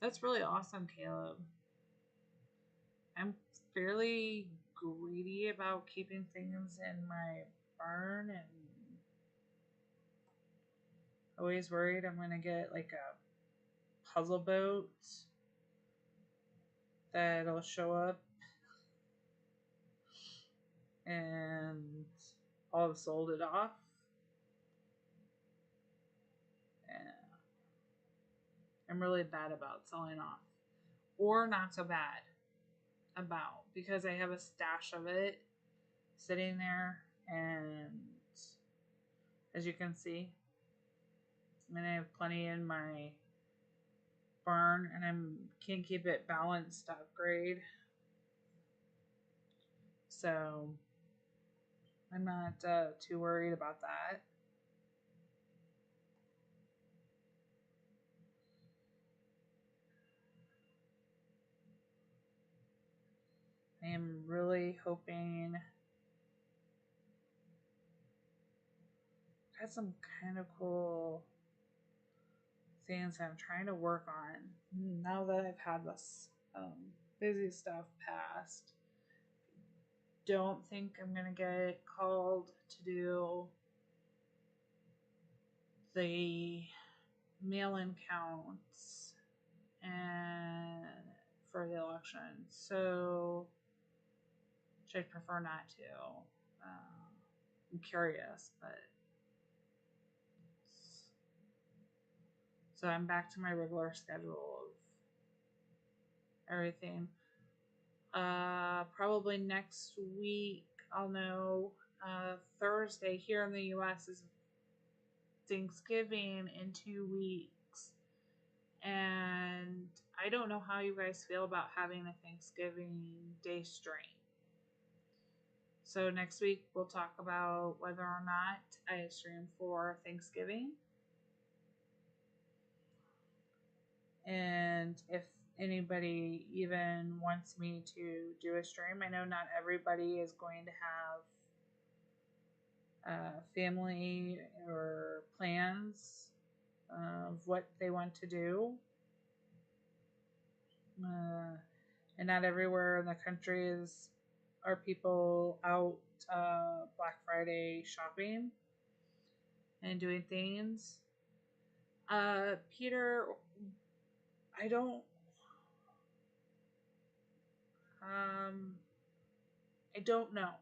That's really awesome, Caleb. I'm fairly greedy about keeping things in my barn and always worried I'm going to get like a puzzle boat that'll show up and I'll have sold it off. And I'm really bad about selling off. Or not so bad about, because I have a stash of it sitting there, and as you can see, and I have plenty in my barn, and I can't keep it balanced to upgrade. So I'm not too worried about that. I am really hoping I got some kind of cool things I'm trying to work on now that I've had this busy stuff passed. Don't think I'm gonna get called to do the mail-in counts and for the election, so I'd prefer not to. I'm curious, but so I'm back to my regular schedule of everything. Probably next week I'll know. Thursday here in the U.S. is Thanksgiving in 2 weeks, and I don't know how you guys feel about having a Thanksgiving Day stream. So next week we'll talk about whether or not I stream for Thanksgiving, and if anybody even wants me to do a stream. I know not everybody is going to have family or plans of what they want to do. And not everywhere in the country are people out Black Friday shopping and doing things. Peter, I don't know.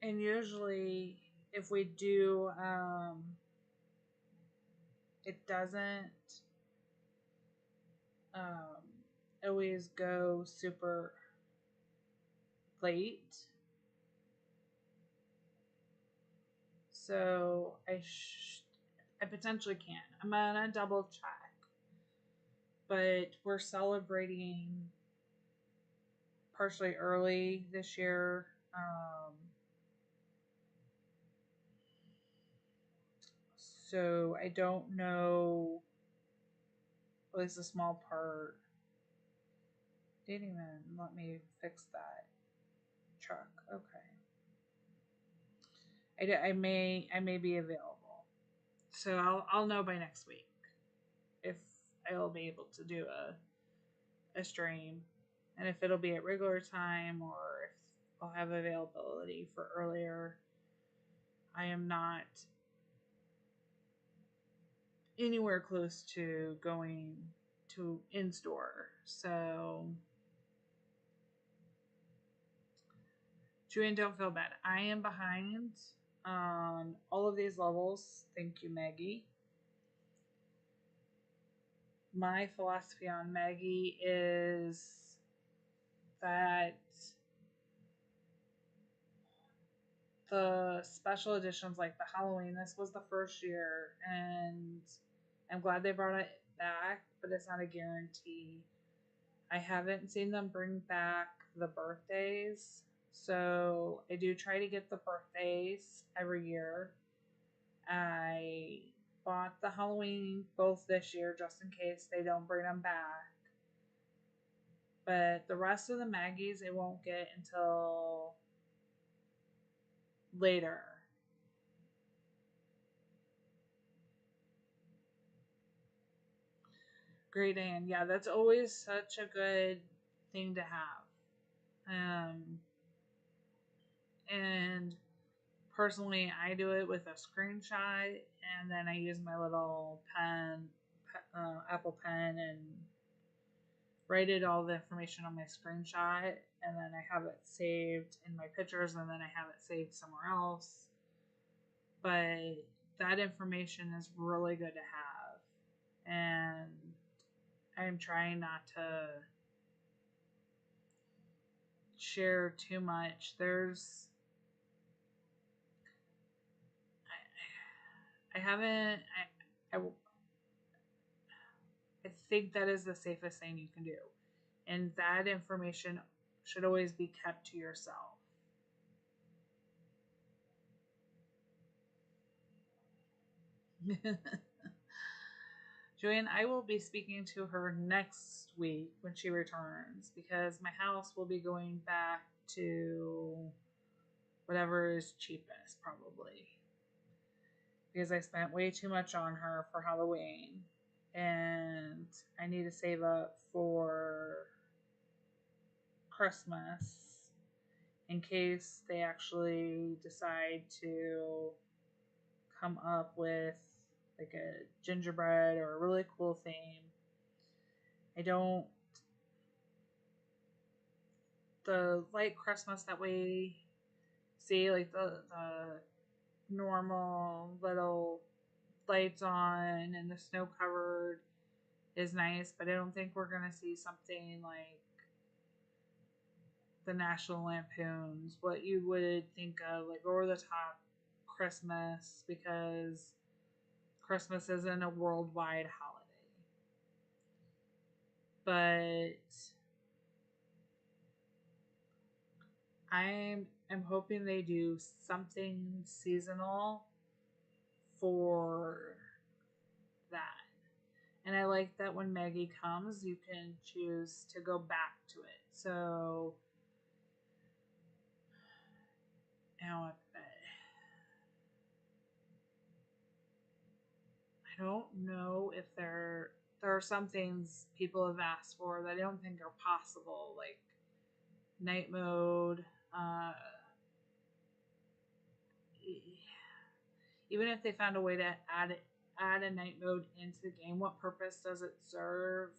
And usually if we do, it doesn't always go super late. So I potentially can. I'm gonna double check. But we're celebrating partially early this year. So I don't know. At least a small part. Didn't even let me fix that truck. Okay. I may be available. So I'll know by next week if I'll be able to do a stream, and if it'll be at regular time or if I'll have availability for earlier. I am not anywhere close to going to in-store. So Julian, don't feel bad. I am behind on all of these levels. Thank you, Maggie. My philosophy on Maggie is that the special editions like the Halloween, this was the first year, and I'm glad they brought it back, but it's not a guarantee. I haven't seen them bring back the birthdays, so I do try to get the birthdays every year. I bought the Halloween both this year just in case they don't bring them back. But the rest of the Maggies I won't get until later. Great Anne. Yeah, that's always such a good thing to have. And personally, I do it with a screenshot, and then I use my little Apple Pen, and write it all the information on my screenshot, and then I have it saved in my pictures, and then I have it saved somewhere else. But that information is really good to have, and I'm trying not to share too much. I haven't. think that is the safest thing you can do. And that information should always be kept to yourself. Joanne, I will be speaking to her next week when she returns because my house will be going back to whatever is cheapest, probably. Because I spent way too much on her for Halloween. And I need to save up for Christmas in case they actually decide to come up with like a gingerbread or a really cool theme. I don't. The light Christmas that we see, like the normal little lights on and the snow covered is nice, but I don't think we're gonna see something like the National Lampoons, what you would think of like over the top Christmas, because Christmas isn't a worldwide holiday. But I'm hoping they do something seasonal for that. And I like that when Maggie comes, you can choose to go back to it. So, now I don't know if there are some things people have asked for that I don't think are possible, like night mode. Even if they found a way to add a night mode into the game, what purpose does it serve?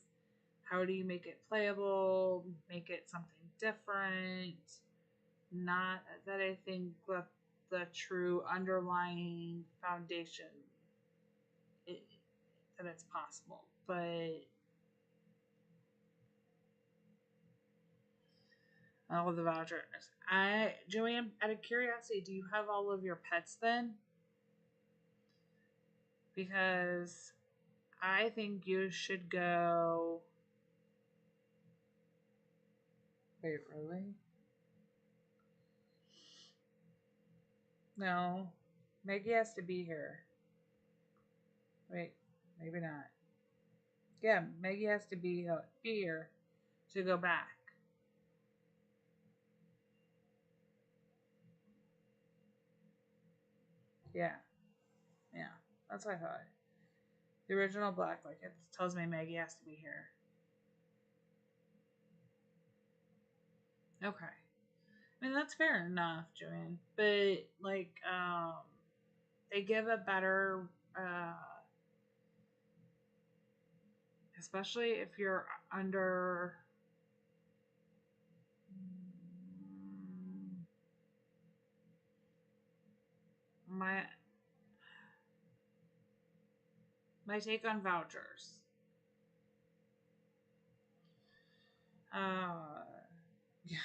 How do you make it playable? Make it something different? Not that I think the true underlying foundation that it's possible, but all the vouchers. Joanne, out of curiosity, do you have all of your pets then? Because I think you should go. Wait, really? No. Maggie has to be here. Wait, maybe not. Yeah, Maggie has to be here to go back. Yeah. Yeah. That's what I thought. The original black, like, it tells me Maggie has to be here. Okay. I mean, that's fair enough, Joanne. But, like, they give a better, especially if you're under my take on vouchers. Yeah,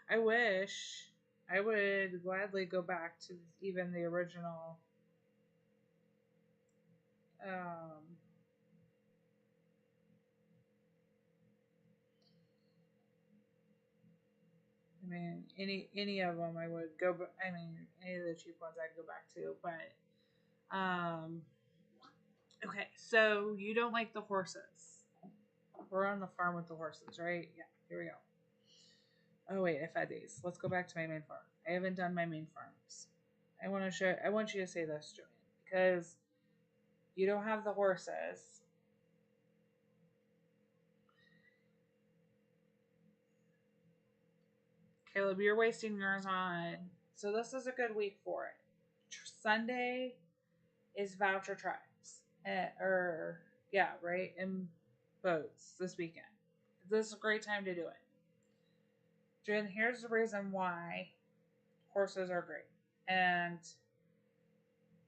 I wish I would gladly go back to even the original. I mean, any of them I would go. I mean, any of the cheap ones I'd go back to. But okay. So you don't like the horses? We're on the farm with the horses, right? Yeah. Here we go. Oh wait, I've had these. Let's go back to my main farm. I haven't done my main farms. I want to show. I want you to say this, Joanne, because you don't have the horses. Caleb, you're wasting yours on. So this is a good week for it. Sunday is voucher tribes. Or, yeah, right? In boats this weekend. This is a great time to do it. Jen, here's the reason why horses are great. And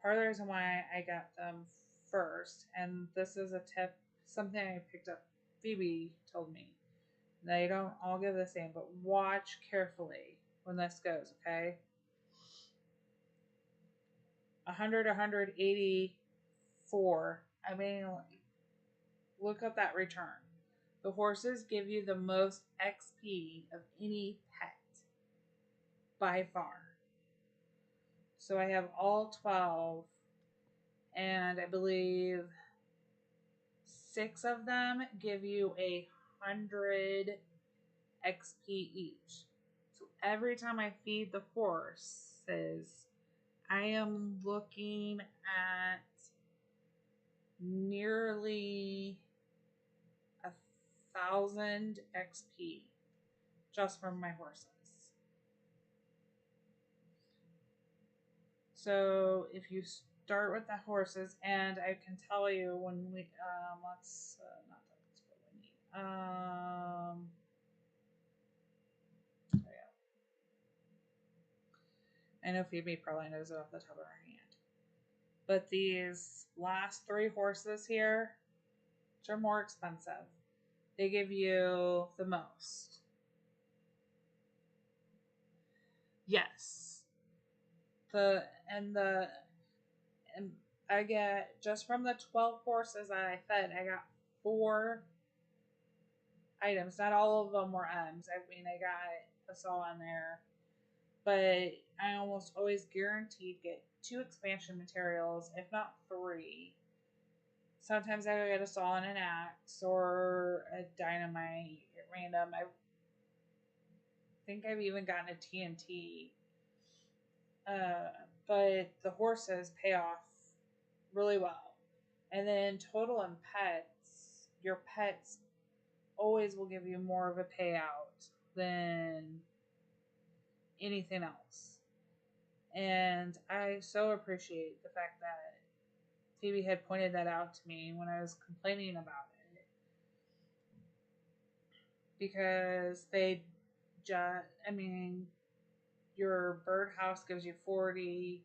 part of the reason why I got them first, and this is a tip, something I picked up, Phoebe told me. They don't all give the same, but watch carefully when this goes, okay? 100, 184. I mean, look up that return. The horses give you the most XP of any pet by far. So I have all 12, and I believe 6 of them give you 100 XP each. So every time I feed the horses, I am looking at nearly 1,000 XP just from my horses. So if you start with the horses, and I can tell you when we let's not that's what we need. There we go. I know Phoebe probably knows it off the top of her hand, but these last 3 horses here, which are more expensive, they give you the most. Yes. And I get, just from the 12 horses that I fed, I got 4 items. Not all of them were M's. I mean, I got a saw in there, but I almost always guaranteed get 2 expansion materials, if not 3. Sometimes I get a saw and an axe or a dynamite at random. I think I've even gotten a TNT. But the horses pay off really well. And then total and pets, your pets always will give you more of a payout than anything else. And I so appreciate the fact that Phoebe had pointed that out to me when I was complaining about it. Because they just, I mean, your birdhouse gives you 40.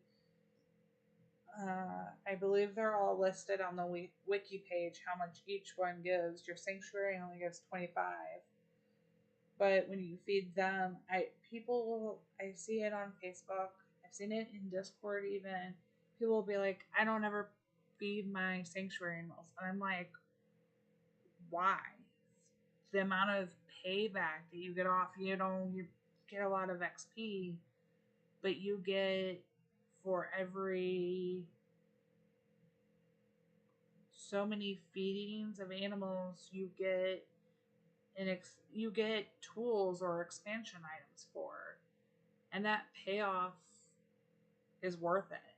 I believe they're all listed on the wiki page how much each one gives. Your sanctuary only gives 25. But when you feed them, I see it on Facebook. I've seen it in Discord even. People will be like, I don't ever feed my sanctuary animals. And I'm like, why? The amount of payback that you get off, you get a lot of XP, but you get for every so many feedings of animals, you get you get tools or expansion items for, and that payoff is worth it.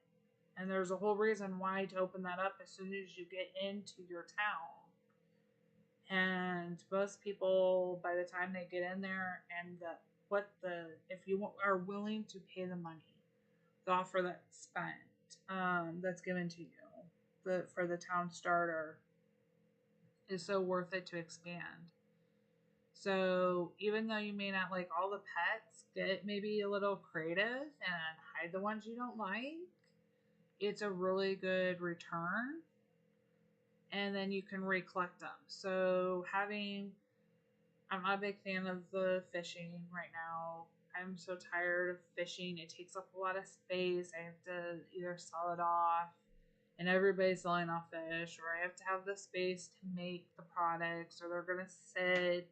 And there's a whole reason why to open that up as soon as you get into your town. And most people, by the time they get in there, and if you are willing to pay the money, the offer that's spent, that's given to you, for the town starter, is so worth it to expand. So even though you may not like all the pets, get maybe a little creative and hide the ones you don't like. It's a really good return. And then you can recollect them. So I'm not a big fan of the fishing right now. I'm so tired of fishing. It takes up a lot of space. I have to either sell it off, and everybody's selling off fish, or I have to have the space to make the products, or they're going to sit.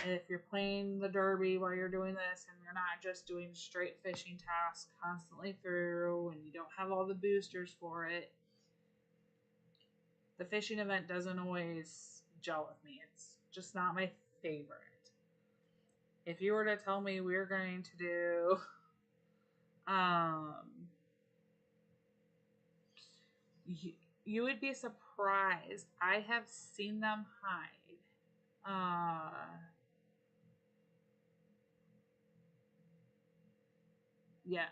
And if you're playing the derby while you're doing this, and you're not just doing straight fishing tasks constantly through, and you don't have all the boosters for it, the fishing event doesn't always gel with me. It's just not my favorite. If you were to tell me we're going to do you would be surprised. I have seen them hide. Yeah.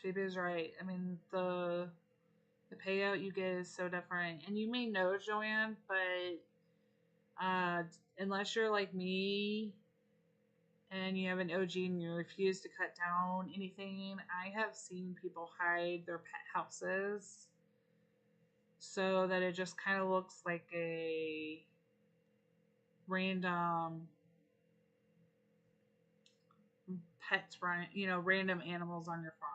Phoebe is right. I mean, the payout you get is so different. And you may know, Joanne, but unless you're like me and you have an OG and you refuse to cut down anything, I have seen people hide their pet houses so that it just kind of looks like a random pets, random animals on your farm.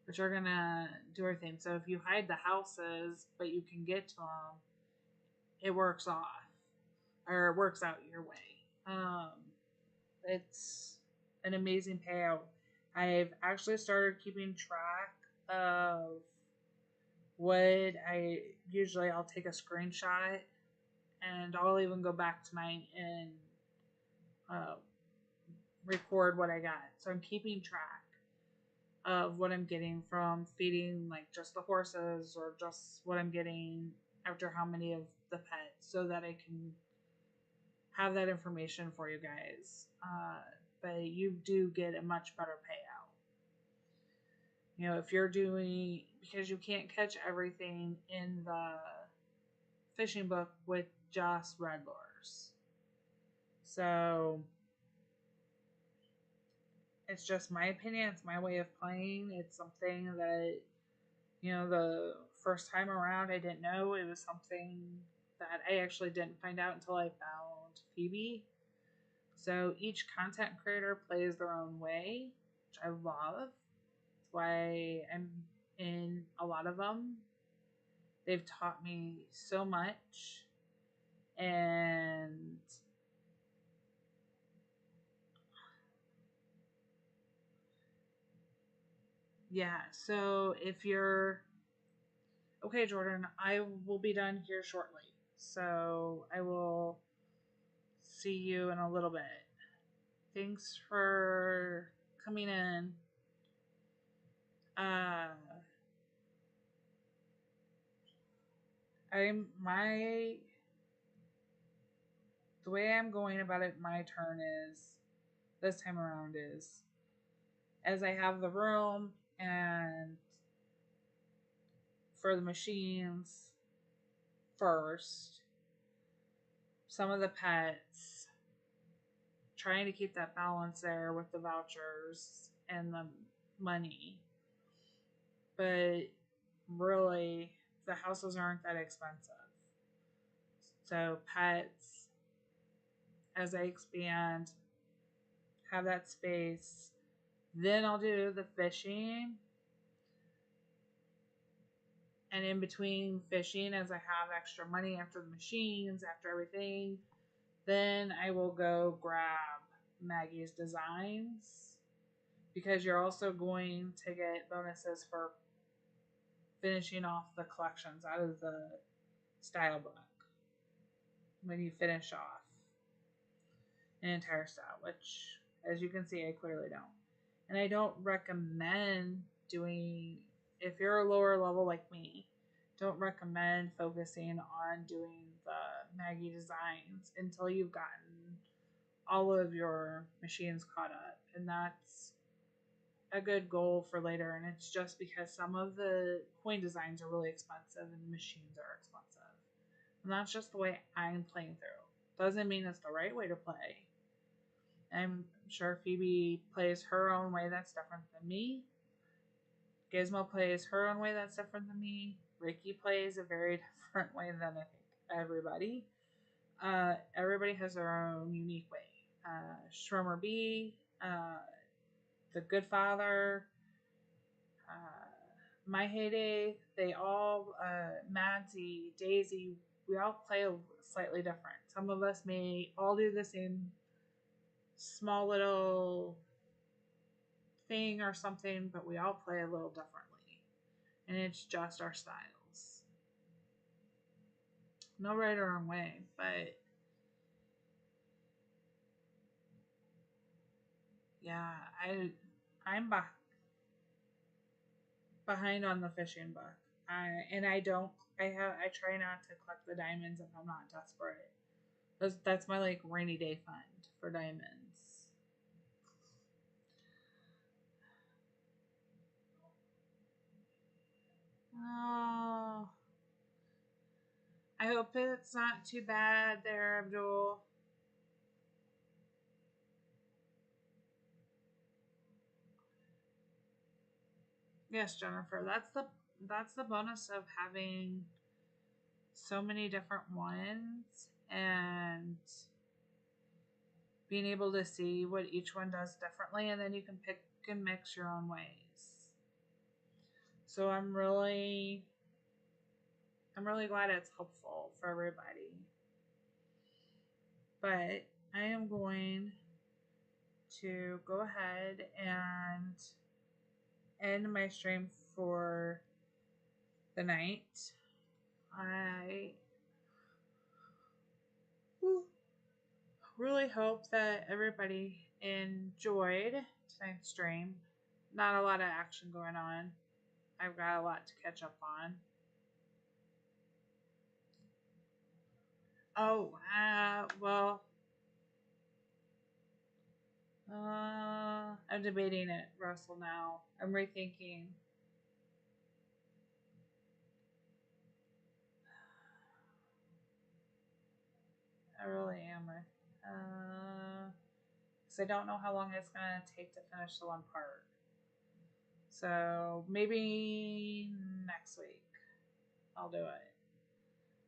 but you're gonna do everything. So if you hide the houses, but you can get to them, it works off or it works out your way. It's an amazing payout. I've actually started keeping track of what I'll take a screenshot and I'll even go back tonight and uh, record what I got. So I'm keeping track of what I'm getting from feeding like just the horses or just what I'm getting after how many of the pets so that I can have that information for you guys. But you do get a much better payout. You know, if you're doing, because you can't catch everything in the fishing book with just red lures. So it's just my opinion. It's my way of playing. It's something that, you know, the first time around I didn't know. It was something that I actually didn't find out until I found Phoebe. So each content creator plays their own way, which I love. That's why I'm in a lot of them. They've taught me so much. And yeah, so if you're okay, Jordan, I will be done here shortly. So I will see you in a little bit. Thanks for coming in. I'm my the way I'm going about it. My turn is this time around is as I have the room and for the machines first, some of the pets, trying to keep that balance there with the vouchers and the money. But really, the houses aren't that expensive. So pets, as I expand, have that space. Then I'll do the fishing. And in between fishing, as I have extra money after the machines, after everything, then I will go grab Maggie's designs. Because you're also going to get bonuses for finishing off the collections out of the style book when you finish off an entire style, which, as you can see, I clearly don't. And I don't recommend doing, if you're a lower level like me, don't recommend focusing on doing the Maggie designs until you've gotten all of your machines caught up. And that's a good goal for later. And it's just because some of the coin designs are really expensive and the machines are expensive. And that's just the way I'm playing through. Doesn't mean it's the right way to play. I'm sure Phoebe plays her own way that's different than me. Gizmo plays her own way that's different than me. Ricky plays a very different way than I think everybody. Everybody has their own unique way. Shrummer B, the Good Father, My Heyday, they all, Madsy, Daisy, we all play slightly different. Some of us may all do the same small little thing or something, but we all play a little differently. And it's just our styles. No right or wrong way, but yeah, I'm behind on the fishing book. I try not to collect the diamonds if I'm not desperate. That's my like rainy day fund for diamonds. Oh, I hope it's not too bad there, Abdul. Yes, Jennifer. That's the bonus of having so many different ones and being able to see what each one does differently, and then you can pick and mix your own ways. So I'm really glad it's helpful for everybody. But I am going to go ahead and end my stream for the night. I really hope that everybody enjoyed tonight's stream. Not a lot of action going on. I've got a lot to catch up on. Oh, well, I'm debating it, Russell, now. I'm rethinking. I really am. Because I don't know how long it's going to take to finish the one part. So maybe next week I'll do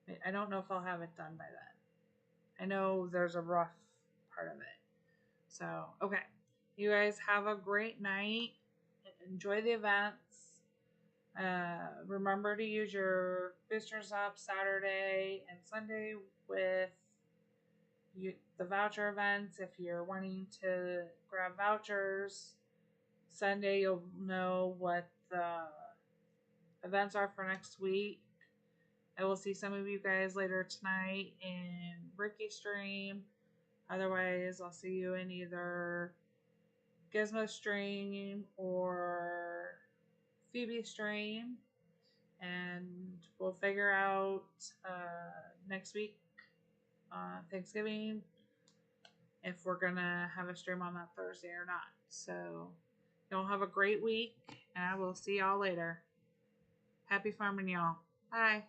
it. I don't know if I'll have it done by then. I know there's a rough part of it. So, okay. You guys have a great night. Enjoy the events. Remember to use your boosters up Saturday and Sunday with the voucher events. If you're wanting to grab vouchers, Sunday you'll know what the events are for next week. I will see some of you guys later tonight in Ricky's stream. Otherwise, I'll see you in either Gizmo stream or Phoebe stream. And we'll figure out next week, Thanksgiving, if we're going to have a stream on that Thursday or not. So, y'all have a great week, and I will see y'all later. Happy farming, y'all. Bye.